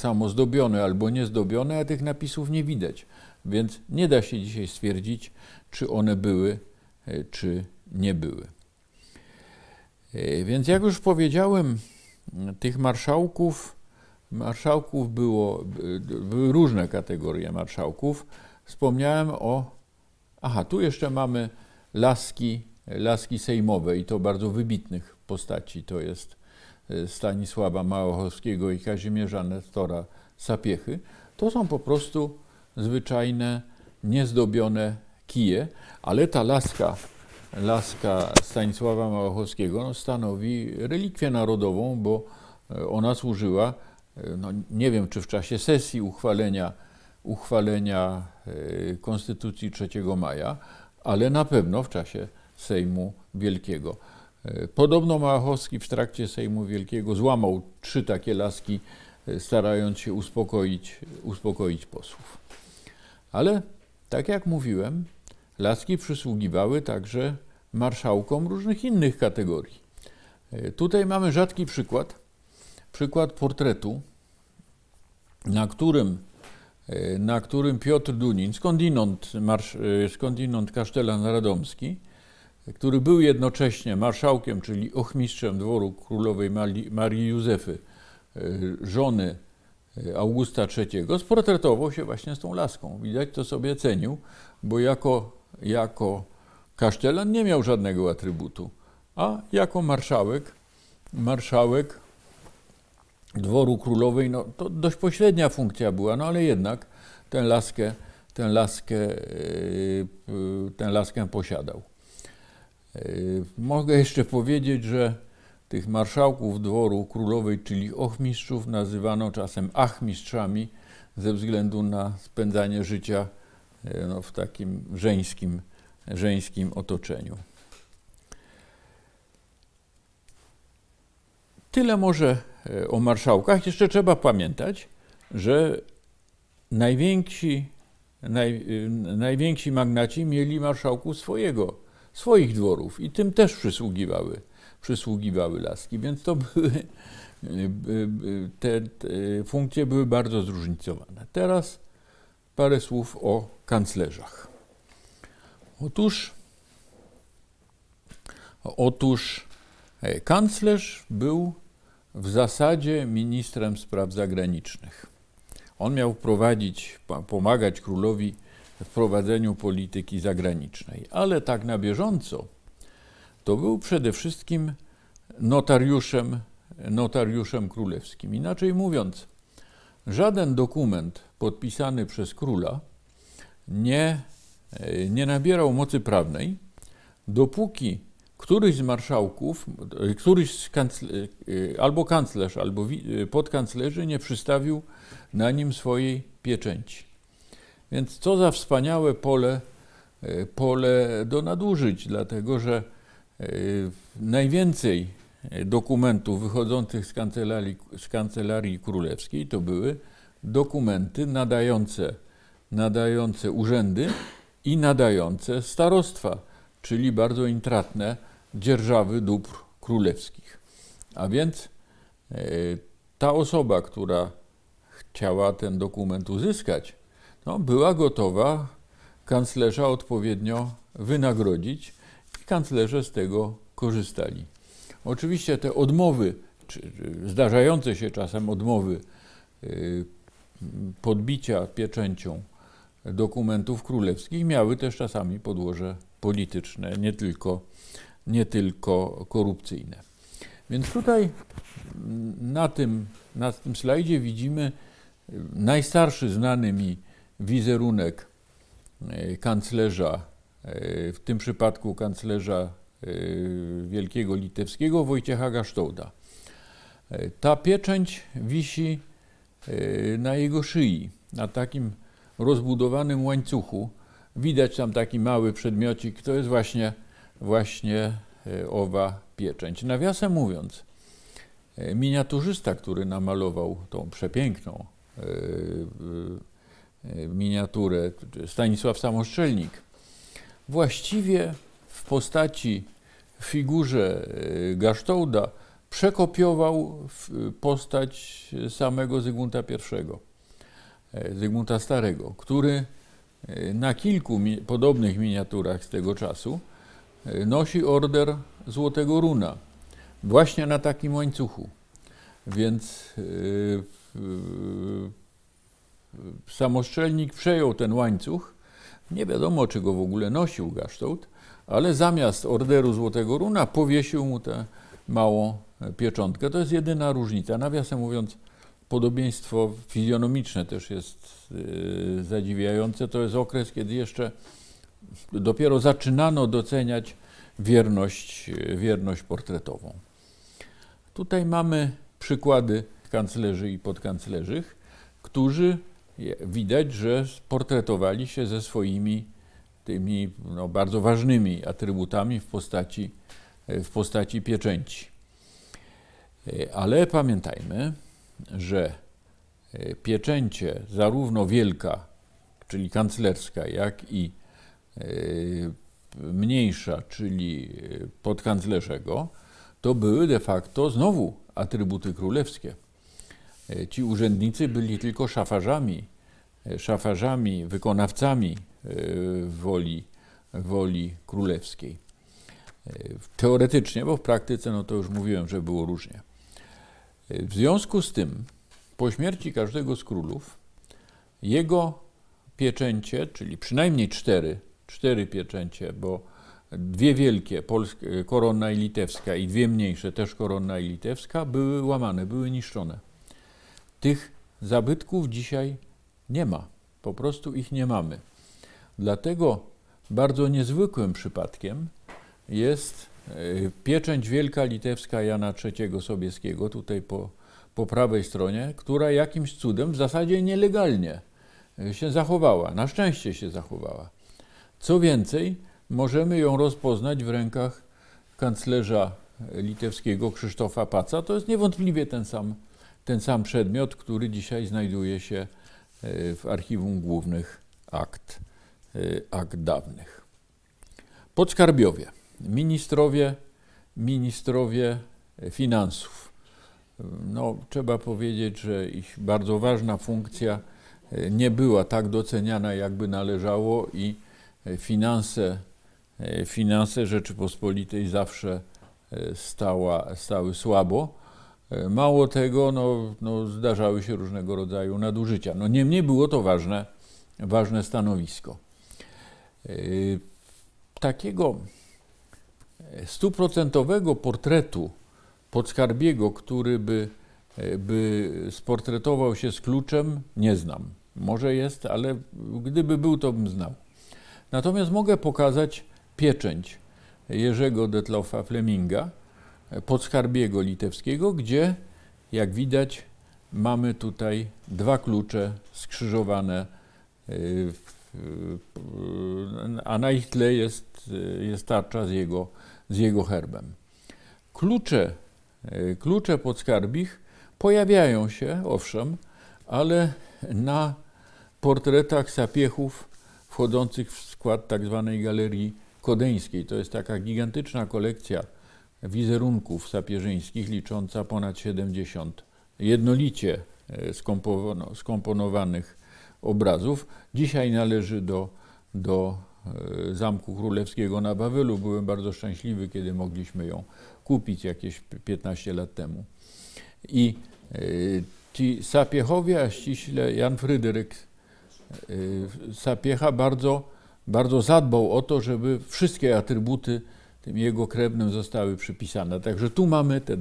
samo zdobione albo niezdobione, a tych napisów nie widać. Więc nie da się dzisiaj stwierdzić, czy one były, czy nie były. Więc jak już powiedziałem, tych marszałków były różne kategorie marszałków. Wspomniałem tu jeszcze mamy laski sejmowe i to bardzo wybitnych postaci. To jest Stanisława Małochowskiego i Kazimierza Nestora Sapiechy. To są po prostu zwyczajne, niezdobione kije, ale ta laska Stanisława Małochowskiego stanowi relikwię narodową, bo ona służyła, nie wiem czy w czasie sesji uchwalenia Konstytucji 3 maja, ale na pewno w czasie Sejmu Wielkiego. Podobno Małochowski w trakcie Sejmu Wielkiego złamał 3 takie laski, starając się uspokoić posłów. Ale tak jak mówiłem, laski przysługiwały także marszałkom różnych innych kategorii. Tutaj mamy rzadki przykład portretu, na którym Piotr Dunin, skądinąd kasztelan radomski, który był jednocześnie marszałkiem, czyli ochmistrzem dworu królowej Marii Józefy, żony Augusta III, sportretował się właśnie z tą laską. Widać, to sobie cenił, bo jako kasztelan nie miał żadnego atrybutu, a jako marszałek dworu królowej, to dość pośrednia funkcja była, ale jednak tę laskę posiadał. Mogę jeszcze powiedzieć, że tych marszałków dworu królowej, czyli ochmistrzów, nazywano czasem achmistrzami ze względu na spędzanie życia w takim żeńskim otoczeniu. Tyle może o marszałkach. Jeszcze trzeba pamiętać, że najwięksi magnaci mieli marszałków swoich dworów i tym też przysługiwały przysługiwały laski, więc to były, te funkcje były bardzo zróżnicowane. Teraz parę słów o kanclerzach. Otóż kanclerz był w zasadzie ministrem spraw zagranicznych. On miał pomagać królowi w prowadzeniu polityki zagranicznej, ale tak na bieżąco to był przede wszystkim notariuszem królewskim. Inaczej mówiąc, żaden dokument podpisany przez króla nie nabierał mocy prawnej, dopóki któryś z marszałków, albo kanclerz, albo podkanclerzy nie przystawił na nim swojej pieczęci. Więc co za wspaniałe pole do nadużyć, dlatego że najwięcej dokumentów wychodzących z kancelarii królewskiej to były dokumenty nadające urzędy i nadające starostwa, czyli bardzo intratne dzierżawy dóbr królewskich. A więc ta osoba, która chciała ten dokument uzyskać, była gotowa kanclerza odpowiednio wynagrodzić i kanclerze z tego korzystali. Oczywiście te odmowy, czy zdarzające się czasem odmowy podbicia pieczęcią dokumentów królewskich miały też czasami podłoże polityczne, nie tylko korupcyjne. Więc tutaj na tym slajdzie widzimy najstarszy znany mi wizerunek kanclerza, w tym przypadku kanclerza wielkiego litewskiego Wojciecha Gasztouda. Ta pieczęć wisi na jego szyi, na takim rozbudowanym łańcuchu. Widać tam taki mały przedmiocik, to jest właśnie owa pieczęć. Nawiasem mówiąc, miniaturzysta, który namalował tą przepiękną miniaturę, Stanisław Samoszczelnik, właściwie w figurze Gasztouda przekopiował postać samego Zygmunta I, Zygmunta Starego, który na kilku podobnych miniaturach z tego czasu nosi order Złotego Runa, właśnie na takim łańcuchu. Więc Samoszczelnik przejął ten łańcuch, nie wiadomo, czy go w ogóle nosił Gasztoud, ale zamiast orderu Złotego Runa powiesił mu tę małą pieczątkę. To jest jedyna różnica. Nawiasem mówiąc, podobieństwo fizjonomiczne też jest zadziwiające. To jest okres, kiedy jeszcze dopiero zaczynano doceniać wierność portretową. Tutaj mamy przykłady kanclerzy i podkanclerzych, którzy widać, że portretowali się ze swoimi tymi bardzo ważnymi atrybutami w postaci pieczęci. Ale pamiętajmy, że pieczęcie zarówno wielka, czyli kanclerska, jak i mniejsza, czyli podkanclerzego, to były de facto znowu atrybuty królewskie. Ci urzędnicy byli tylko szafarzami, wykonawcami woli królewskiej. Teoretycznie, bo w praktyce, to już mówiłem, że było różnie. W związku z tym, po śmierci każdego z królów, jego pieczęcie, czyli przynajmniej cztery pieczęcie, bo dwie wielkie, koronna i litewska, i dwie mniejsze, też koronna i litewska, były łamane, były niszczone. Tych zabytków dzisiaj nie ma, po prostu ich nie mamy. Dlatego bardzo niezwykłym przypadkiem jest pieczęć wielka litewska Jana III Sobieskiego, tutaj po prawej stronie, która jakimś cudem, w zasadzie nielegalnie się zachowała, na szczęście się zachowała. Co więcej, możemy ją rozpoznać w rękach kanclerza litewskiego Krzysztofa Paca. To jest niewątpliwie ten sam przedmiot, który dzisiaj znajduje się w archiwum głównych akt dawnych. Podskarbiowie, ministrowie ministrowie finansów. No, trzeba powiedzieć, że ich bardzo ważna funkcja nie była tak doceniana, jakby należało i finanse Rzeczypospolitej zawsze stały słabo. Mało tego, zdarzały się różnego rodzaju nadużycia. No, niemniej było to ważne stanowisko. Takiego 100% portretu podskarbiego, który by sportretował się z kluczem, nie znam. Może jest, ale gdyby był, to bym znał. Natomiast mogę pokazać pieczęć Jerzego Detlefa Fleminga, podskarbiego litewskiego, gdzie, jak widać, mamy tutaj dwa klucze skrzyżowane, a na ich tle jest tarcza z jego herbem. Klucze podskarbich pojawiają się, owszem, ale na portretach sapiechów wchodzących w skład tak zwanej Galerii Kodeńskiej. To jest taka gigantyczna kolekcja wizerunków sapieżyńskich, licząca ponad 70 jednolicie skomponowanych obrazów. Dzisiaj należy do Zamku Królewskiego na Wawelu. Byłem bardzo szczęśliwy, kiedy mogliśmy ją kupić jakieś 15 lat temu. I ci sapiechowie, a ściśle Jan Fryderyk Sapiecha bardzo zadbał o to, żeby wszystkie atrybuty tym jego krewnym zostały przypisane. Także tu mamy te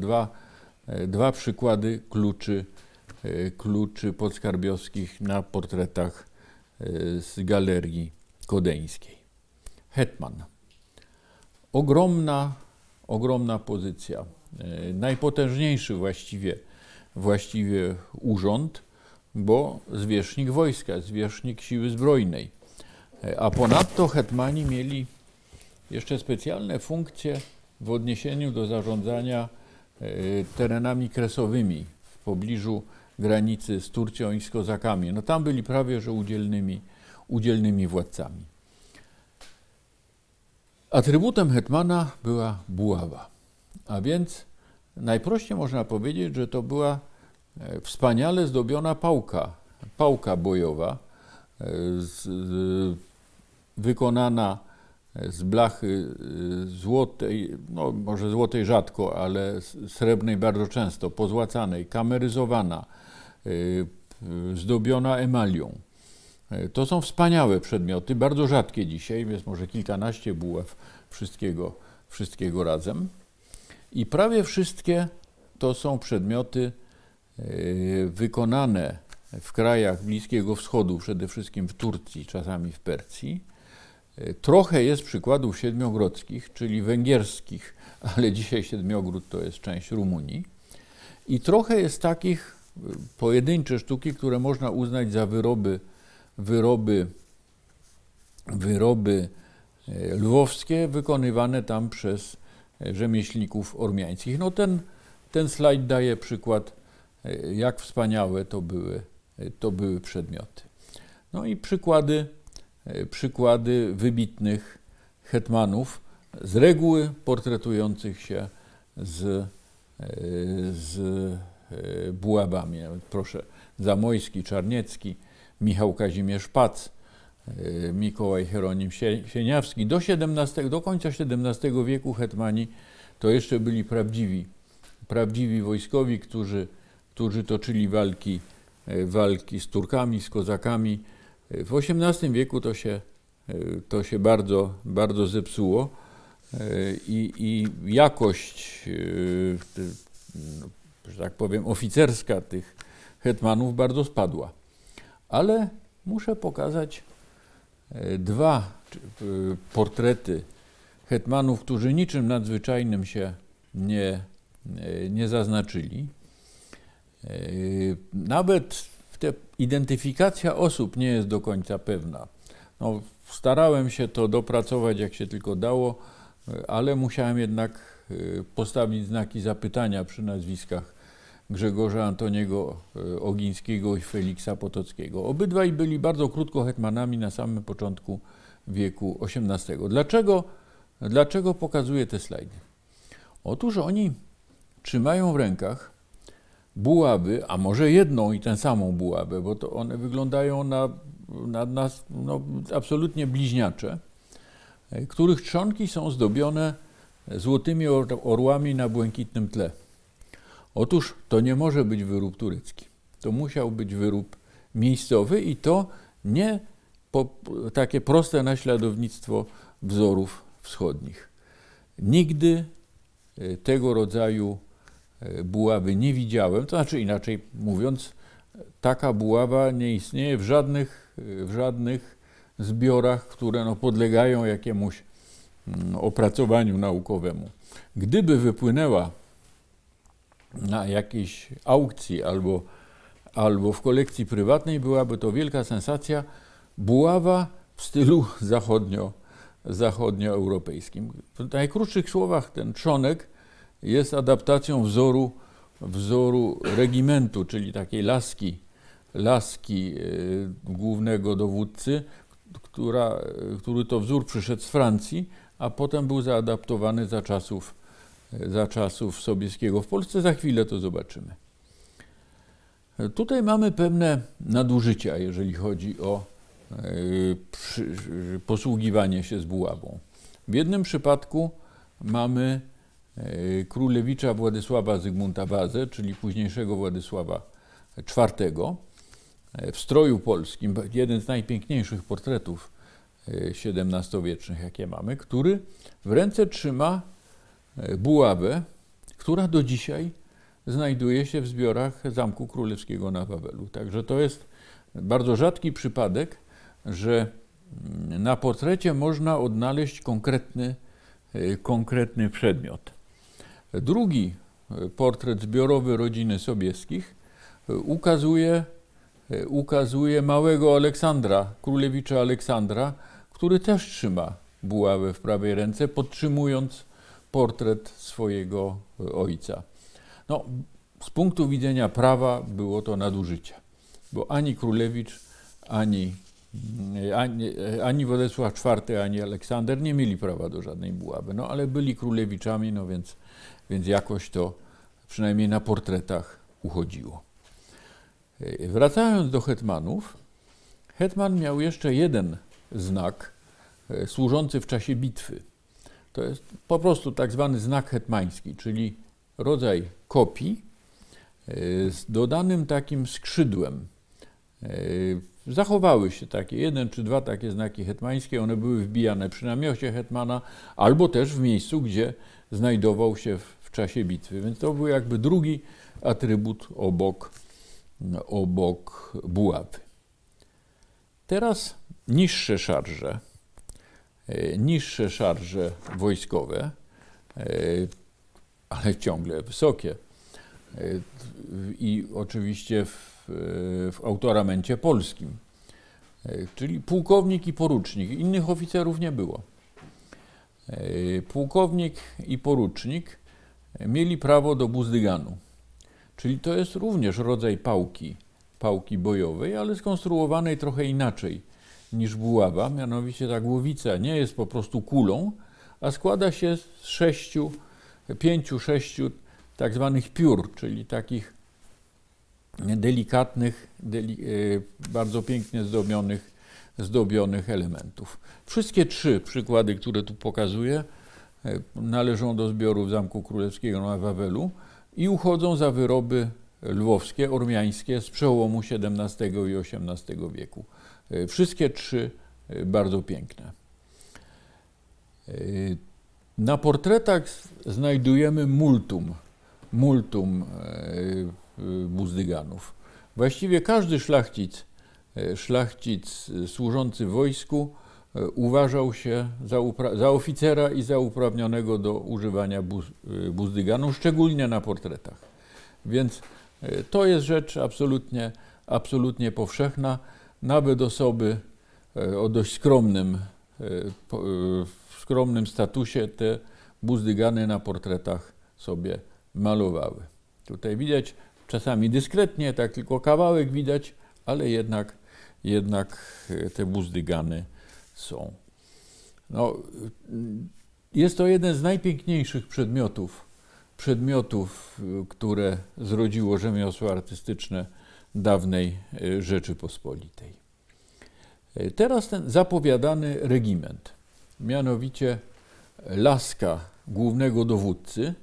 dwa przykłady kluczy podskarbiowskich na portretach z Galerii Kodeńskiej. Hetman. Ogromna pozycja. Najpotężniejszy właściwie urząd, bo zwierzchnik wojska, zwierzchnik siły zbrojnej. A ponadto hetmani mieli jeszcze specjalne funkcje w odniesieniu do zarządzania terenami kresowymi w pobliżu granicy z Turcją i z Kozakami. No tam byli prawie że udzielnymi władcami. Atrybutem hetmana była buława, a więc najprościej można powiedzieć, że to była wspaniale zdobiona pałka bojowa, wykonana z blachy złotej, no może złotej rzadko, ale srebrnej bardzo często, pozłacanej, kameryzowana, zdobiona emalią. To są wspaniałe przedmioty, bardzo rzadkie dzisiaj, jest może kilkanaście buław wszystkiego razem. I prawie wszystkie to są przedmioty wykonane w krajach Bliskiego Wschodu, przede wszystkim w Turcji, czasami w Persji. Trochę jest przykładów siedmiogrodzkich, czyli węgierskich, ale dzisiaj Siedmiogród to jest część Rumunii. I trochę jest takich pojedyncze sztuki, które można uznać za wyroby lwowskie, wykonywane tam przez rzemieślników ormiańskich. No ten slajd daje przykład, jak wspaniałe to były przedmioty. No i przykłady wybitnych hetmanów, z reguły portretujących się z buławami. Proszę, Zamojski, Czarniecki, Michał Kazimierz Pac, Mikołaj Hieronim Sieniawski. Do końca XVII wieku hetmani to jeszcze byli prawdziwi wojskowi, którzy toczyli walki z Turkami, z Kozakami. W XVIII wieku to się bardzo zepsuło i jakość, że tak powiem, oficerska tych hetmanów bardzo spadła. Ale muszę pokazać dwa portrety hetmanów, którzy niczym nadzwyczajnym się nie zaznaczyli. Nawet identyfikacja osób nie jest do końca pewna. No, starałem się to dopracować jak się tylko dało, ale musiałem jednak postawić znaki zapytania przy nazwiskach Grzegorza Antoniego Ogińskiego i Feliksa Potockiego. Obydwaj byli bardzo krótko hetmanami na samym początku wieku XVIII. Dlaczego pokazuję te slajdy? Otóż oni trzymają w rękach buławy, a może jedną i tę samą buławę, bo to one wyglądają na nas absolutnie bliźniacze, których trzonki są zdobione złotymi orłami na błękitnym tle. Otóż to nie może być wyrób turecki. To musiał być wyrób miejscowy i to nie takie proste naśladownictwo wzorów wschodnich. Nigdy tego rodzaju buławy nie widziałem, to znaczy inaczej mówiąc, taka buława nie istnieje w żadnych zbiorach, które podlegają jakiemuś opracowaniu naukowemu. Gdyby wypłynęła na jakiejś aukcji albo w kolekcji prywatnej, byłaby to wielka sensacja, buława w stylu zachodnioeuropejskim. W najkrótszych słowach ten trzonek jest adaptacją wzoru regimentu, czyli takiej laski głównego dowódcy, który to wzór przyszedł z Francji, a potem był zaadaptowany za czasów Sobieskiego w Polsce. Za chwilę to zobaczymy. Tutaj mamy pewne nadużycia, jeżeli chodzi o posługiwanie się z buławą. W jednym przypadku mamy królewicza Władysława Zygmunta Wazę, czyli późniejszego Władysława IV, w stroju polskim, jeden z najpiękniejszych portretów XVII-wiecznych, jakie mamy, który w ręce trzyma buławę, która do dzisiaj znajduje się w zbiorach Zamku Królewskiego na Wawelu. Także to jest bardzo rzadki przypadek, że na portrecie można odnaleźć konkretny przedmiot. Drugi portret zbiorowy rodziny Sobieskich ukazuje małego Aleksandra, królewicza Aleksandra, który też trzyma buławę w prawej ręce, podtrzymując portret swojego ojca. No, z punktu widzenia prawa było to nadużycie, bo ani królewicz, ani Władysław IV, ani Aleksander nie mieli prawa do żadnej buławy, no ale byli królewiczami, no więc jakoś to przynajmniej na portretach uchodziło. Wracając do hetmanów, hetman miał jeszcze jeden znak służący w czasie bitwy. To jest po prostu tak zwany znak hetmański, czyli rodzaj kopii z dodanym takim skrzydłem. Zachowały się takie, jeden czy dwa takie znaki hetmańskie, one były wbijane przy namiocie hetmana albo też w miejscu, gdzie znajdował się w czasie bitwy. Więc to był jakby drugi atrybut obok buławy. Teraz niższe szarże wojskowe, ale ciągle wysokie i oczywiście w autoramencie polskim, czyli pułkownik i porucznik. Innych oficerów nie było. Pułkownik i porucznik mieli prawo do buzdyganu, czyli to jest również rodzaj pałki bojowej, ale skonstruowanej trochę inaczej niż buława. Mianowicie ta głowica nie jest po prostu kulą, a składa się z 5-6 tak zwanych piór, czyli takich delikatnych, bardzo pięknie zdobionych elementów. Wszystkie trzy przykłady, które tu pokazuję, należą do zbiorów Zamku Królewskiego na Wawelu i uchodzą za wyroby lwowskie, ormiańskie z przełomu XVII i XVIII wieku. Wszystkie trzy bardzo piękne. Na portretach znajdujemy multum buzdyganów. Właściwie każdy szlachcic służący w wojsku uważał się za oficera i za uprawnionego do używania buzdyganu, szczególnie na portretach. Więc to jest rzecz absolutnie powszechna. Nawet osoby o dość skromnym statusie te buzdygany na portretach sobie malowały. Tutaj widać czasami dyskretnie, tak tylko kawałek widać, ale jednak te buzdygany są. No, jest to jeden z najpiękniejszych przedmiotów przedmiotów, które zrodziło rzemiosło artystyczne dawnej Rzeczypospolitej. Teraz ten zapowiadany regiment, mianowicie laska głównego dowódcy,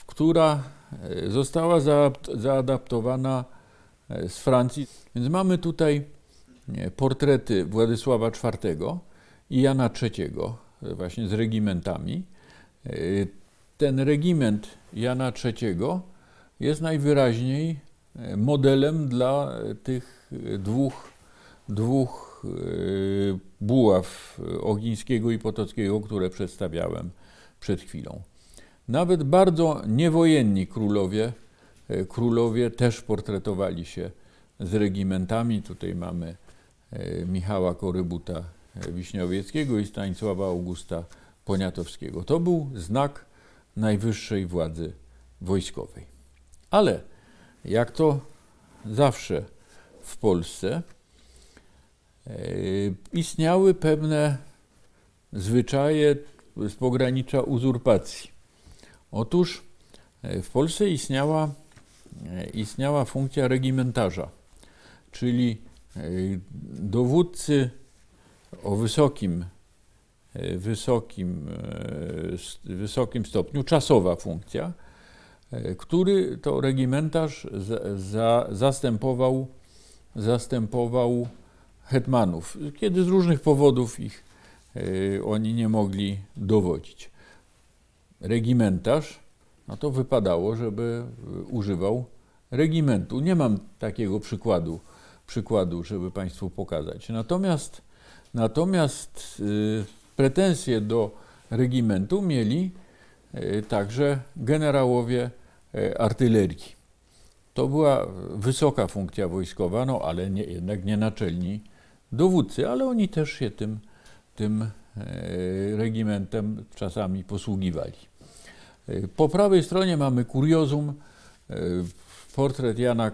która została zaadaptowana z Francji. Więc mamy tutaj portrety Władysława IV i Jana III, właśnie z regimentami. Ten regiment Jana III jest najwyraźniej modelem dla tych dwóch buław Ogińskiego i Potockiego, które przedstawiałem przed chwilą. Nawet bardzo niewojenni królowie też portretowali się z regimentami. Tutaj mamy Michała Korybuta Wiśniowieckiego i Stanisława Augusta Poniatowskiego. To był znak najwyższej władzy wojskowej. Ale jak to zawsze w Polsce, istniały pewne zwyczaje z pogranicza uzurpacji. Otóż w Polsce istniała funkcja regimentarza, czyli dowódcy o wysokim stopniu, czasowa funkcja, który to regimentarz zastępował hetmanów, kiedy z różnych powodów oni nie mogli dowodzić. Regimentarz, no to wypadało, żeby używał regimentu. Nie mam takiego przykładu, żeby Państwu pokazać. Natomiast pretensje do regimentu mieli także generałowie artylerii. To była wysoka funkcja wojskowa, no ale jednak nie naczelni dowódcy, ale oni też się tym regimentem czasami posługiwali. Po prawej stronie mamy kuriozum, portret Jana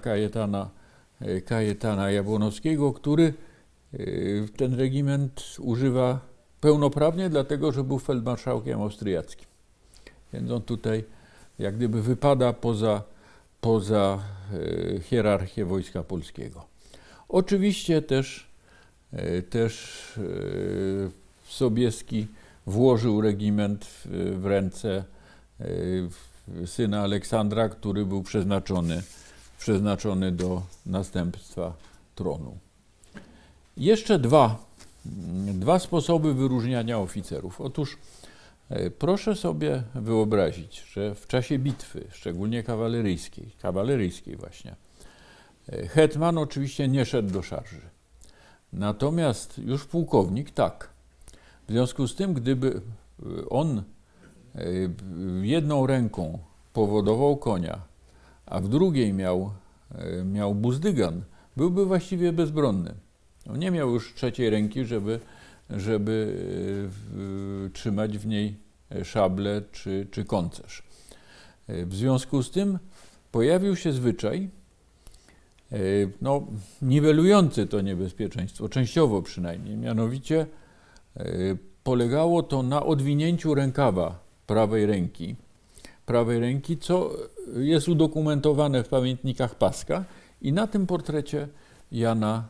Kajetana Jabłonowskiego, który ten regiment używa pełnoprawnie, dlatego że był feldmarszałkiem austriackim. Więc on tutaj jak gdyby wypada poza hierarchię Wojska Polskiego. Oczywiście też Sobieski włożył regiment w ręce syna Aleksandra, który był przeznaczony do następstwa tronu. Jeszcze dwa sposoby wyróżniania oficerów. Otóż proszę sobie wyobrazić, że w czasie bitwy, szczególnie kawaleryjskiej właśnie, hetman oczywiście nie szedł do szarży. Natomiast już pułkownik tak. W związku z tym, gdyby on jedną ręką powodował konia, a w drugiej miał buzdygan, byłby właściwie bezbronny. On nie miał już trzeciej ręki, żeby trzymać w niej szablę czy kołnierz. W związku z tym pojawił się zwyczaj, niwelujący to niebezpieczeństwo, częściowo przynajmniej, mianowicie polegało to na odwinięciu rękawa prawej ręki, co jest udokumentowane w pamiętnikach Paska i na tym portrecie Jana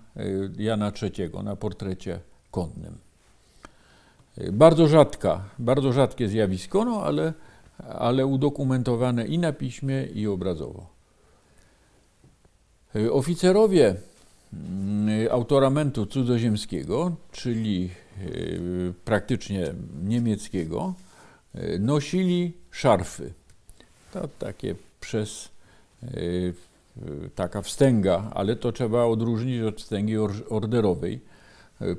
III, na portrecie konnym. Bardzo rzadkie zjawisko, ale udokumentowane i na piśmie, i obrazowo. Oficerowie autoramentu cudzoziemskiego, czyli praktycznie niemieckiego, nosili szarfy. To takie taka wstęga, ale to trzeba odróżnić od wstęgi orderowej,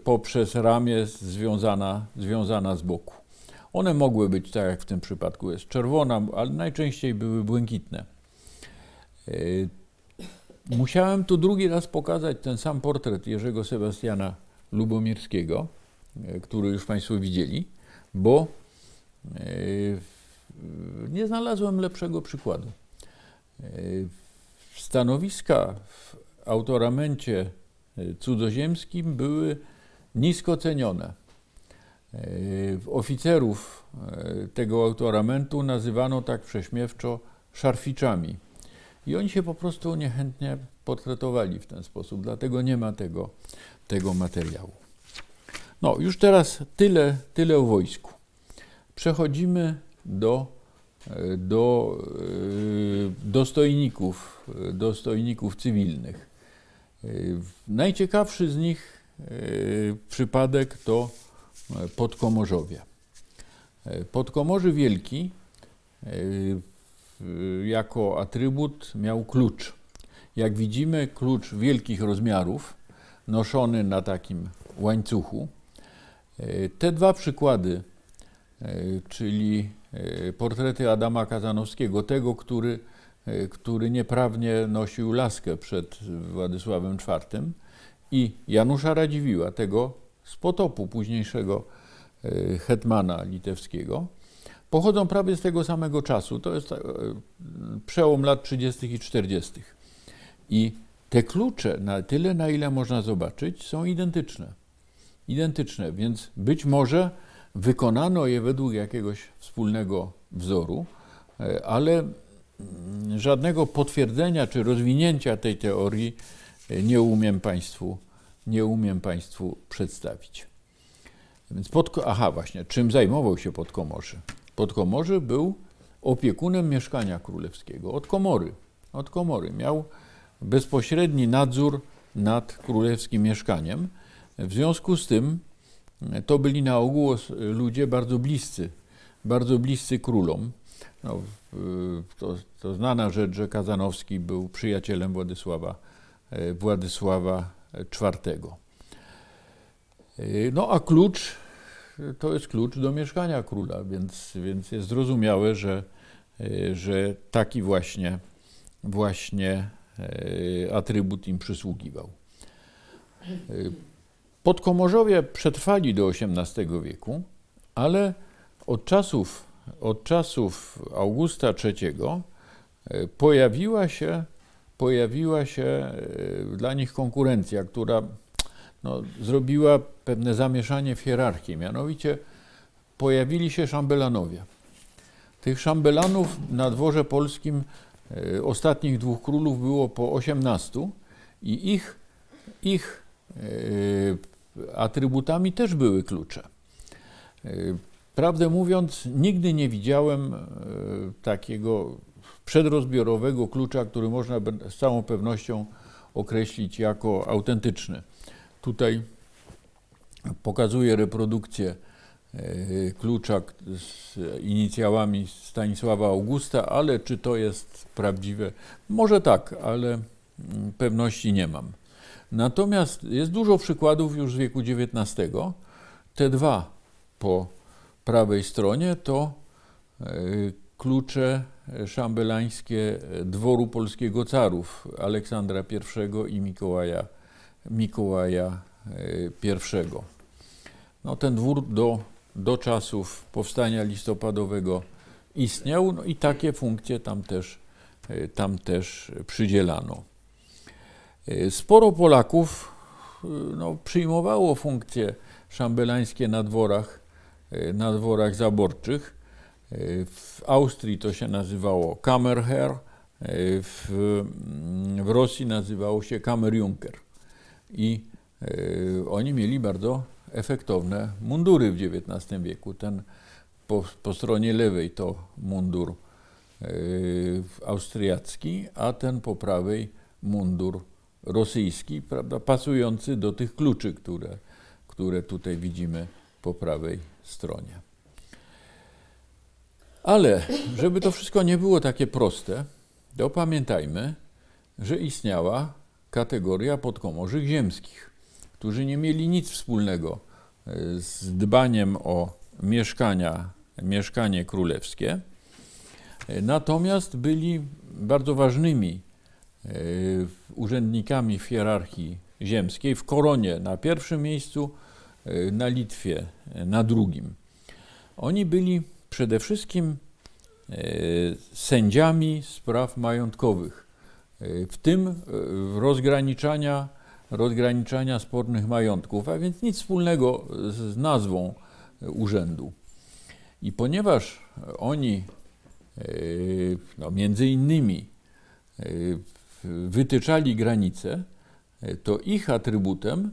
poprzez ramię związana z boku. One mogły być, tak jak w tym przypadku jest, czerwona, ale najczęściej były błękitne. Musiałem tu drugi raz pokazać ten sam portret Jerzego Sebastiana Lubomirskiego, który już Państwo widzieli, bo nie znalazłem lepszego przykładu. Stanowiska w autoramencie cudzoziemskim były nisko cenione. Oficerów tego autoramentu nazywano tak prześmiewczo szarficzami. I oni się po prostu niechętnie portretowali w ten sposób, dlatego nie ma tego materiału. No, już teraz tyle o wojsku. Przechodzimy do dostojników cywilnych. Najciekawszy z nich przypadek to Podkomorzowie. Podkomorzy Wielki jako atrybut miał klucz. Jak widzimy, klucz wielkich rozmiarów, noszony na takim łańcuchu. Te dwa przykłady, czyli portrety Adama Kazanowskiego, tego, który nieprawnie nosił laskę przed Władysławem IV, i Janusza Radziwiłła, tego z potopu późniejszego hetmana litewskiego, pochodzą prawie z tego samego czasu. To jest przełom lat 30. i 40. I te klucze, na tyle, na ile można zobaczyć, są identyczne. Identyczne, więc być może wykonano je według jakiegoś wspólnego wzoru, ale żadnego potwierdzenia czy rozwinięcia tej teorii nie umiem Państwu przedstawić. Więc właśnie, czym zajmował się Podkomorzy? Podkomorzy był opiekunem mieszkania królewskiego, od komory. Miał bezpośredni nadzór nad królewskim mieszkaniem. W związku z tym to byli na ogół ludzie bardzo bliscy królom. No, to znana rzecz, że Kazanowski był przyjacielem Władysława IV. No a klucz to jest klucz do mieszkania króla, więc jest zrozumiałe, że taki właśnie atrybut im przysługiwał. Podkomorzowie przetrwali do XVIII wieku, ale od czasów Augusta III pojawiła się dla nich konkurencja, która zrobiła pewne zamieszanie w hierarchii. Mianowicie pojawili się szambelanowie. Tych szambelanów na dworze polskim ostatnich dwóch królów było po 18 i ich atrybutami też były klucze. Prawdę mówiąc, nigdy nie widziałem takiego przedrozbiorowego klucza, który można z całą pewnością określić jako autentyczny. Tutaj pokazuję reprodukcję klucza z inicjałami Stanisława Augusta, ale czy to jest prawdziwe? Może tak, ale pewności nie mam. Natomiast jest dużo przykładów już z wieku XIX. Te dwa po prawej stronie to klucze szambelańskie dworu polskiego carów Aleksandra I i Mikołaja I. No, ten dwór do czasów powstania listopadowego istniał, no i takie funkcje tam też przydzielano. Sporo Polaków przyjmowało funkcje szambelańskie na dworach zaborczych. W Austrii to się nazywało Kammerherr, w Rosji nazywało się Kammerjunker. I oni mieli bardzo efektowne mundury w XIX wieku. Ten po stronie lewej to mundur austriacki, a ten po prawej mundur rosyjski, prawda, pasujący do tych kluczy, które tutaj widzimy po prawej stronie. Ale żeby to wszystko nie było takie proste, to pamiętajmy, że istniała kategoria podkomorzych ziemskich, którzy nie mieli nic wspólnego z dbaniem o mieszkanie królewskie, natomiast byli bardzo ważnymi urzędnikami w hierarchii ziemskiej, w koronie na pierwszym miejscu, na Litwie na drugim. Oni byli przede wszystkim sędziami spraw majątkowych, w tym rozgraniczania spornych majątków, a więc nic wspólnego z nazwą urzędu. I ponieważ oni między innymi wytyczali granice, to ich atrybutem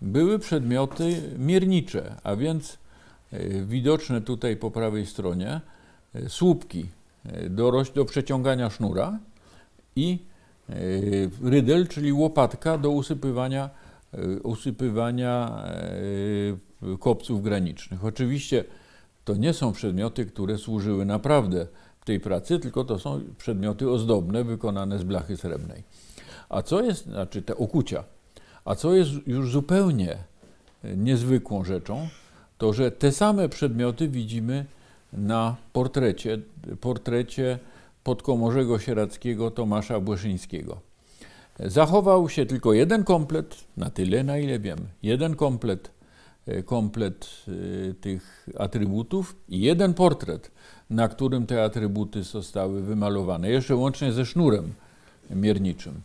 były przedmioty miernicze, a więc widoczne tutaj po prawej stronie słupki do przeciągania sznura i rydel, czyli łopatka do usypywania kopców granicznych. Oczywiście to nie są przedmioty, które służyły naprawdę w tej pracy, tylko to są przedmioty ozdobne wykonane z blachy srebrnej. A co jest, znaczy te okucia, a co jest już zupełnie niezwykłą rzeczą, to że te same przedmioty widzimy na portrecie podkomorzego sieradzkiego Tomasza Błeszyńskiego. Zachował się tylko jeden komplet, na tyle na ile wiem, jeden komplet tych atrybutów i jeden portret, na którym te atrybuty zostały wymalowane, jeszcze łącznie ze sznurem mierniczym.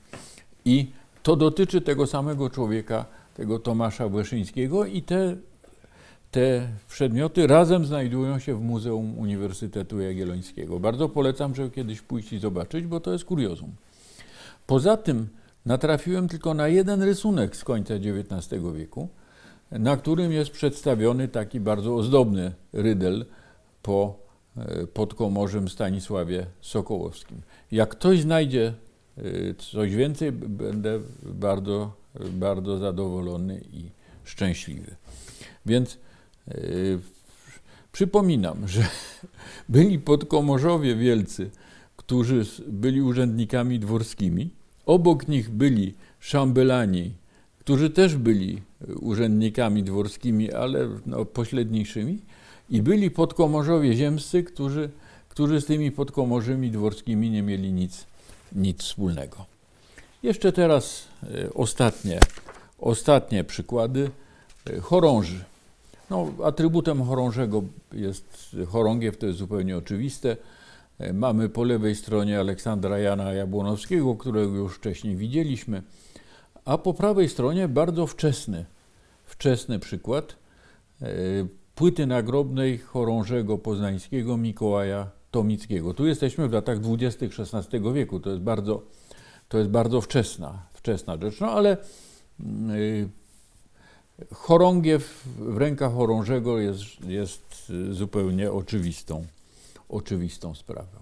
I to dotyczy tego samego człowieka, tego Tomasza Błeszyńskiego i te przedmioty razem znajdują się w Muzeum Uniwersytetu Jagiellońskiego. Bardzo polecam, żeby kiedyś pójść i zobaczyć, bo to jest kuriozum. Poza tym natrafiłem tylko na jeden rysunek z końca XIX wieku, na którym jest przedstawiony taki bardzo ozdobny rydel po podkomorzym Stanisławie Sokołowskim. Jak ktoś znajdzie coś więcej, będę bardzo, bardzo zadowolony i szczęśliwy. Więc przypominam, że byli podkomorzowie wielcy, którzy byli urzędnikami dworskimi. Obok nich byli szambelani, którzy też byli urzędnikami dworskimi, ale pośredniejszymi. I byli podkomorzowie ziemscy, którzy z tymi podkomorzymi dworskimi nie mieli nic wspólnego. Jeszcze teraz ostatnie przykłady chorąży. Atrybutem chorążego jest chorągiew, to jest zupełnie oczywiste. Mamy po lewej stronie Aleksandra Jana Jabłonowskiego, którego już wcześniej widzieliśmy, a po prawej stronie bardzo wczesny przykład płyty nagrobnej chorążego poznańskiego Mikołaja Tomickiego. Tu jesteśmy w latach 20. XVI wieku, to jest bardzo wczesna rzecz, ale chorągiew w rękach chorążego jest zupełnie oczywistą sprawą.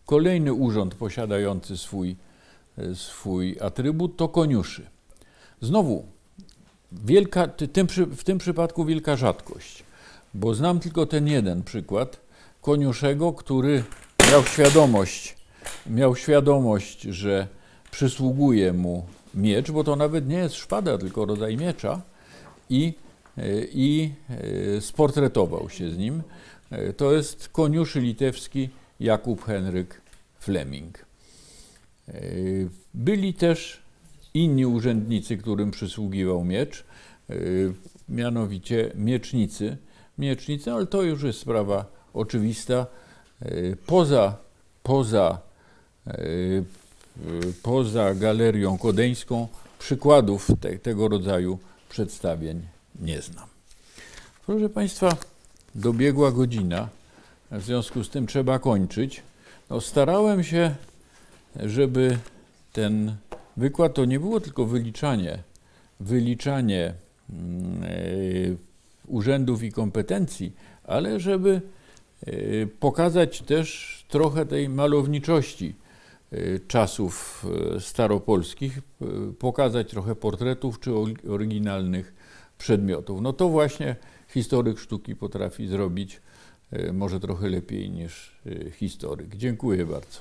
Kolejny urząd posiadający swój atrybut to koniuszy. Znowu, w tym przypadku wielka rzadkość, bo znam tylko ten jeden przykład koniuszego, który miał świadomość, że przysługuje mu miecz, bo to nawet nie jest szpada, tylko rodzaj miecza, i sportretował się z nim. To jest koniuszy litewski Jakub Henryk Fleming. Byli też inni urzędnicy, którym przysługiwał miecz, mianowicie miecznicy, ale to już jest sprawa oczywista. Poza galerią kodeńską przykładów tego rodzaju przedstawień nie znam. Proszę Państwa, dobiegła godzina, w związku z tym trzeba kończyć. Starałem się, żeby ten wykład to nie było tylko wyliczanie urzędów i kompetencji, ale żeby pokazać też trochę tej malowniczości czasów staropolskich, pokazać trochę portretów czy oryginalnych przedmiotów. To właśnie historyk sztuki potrafi zrobić może trochę lepiej niż historyk. Dziękuję bardzo.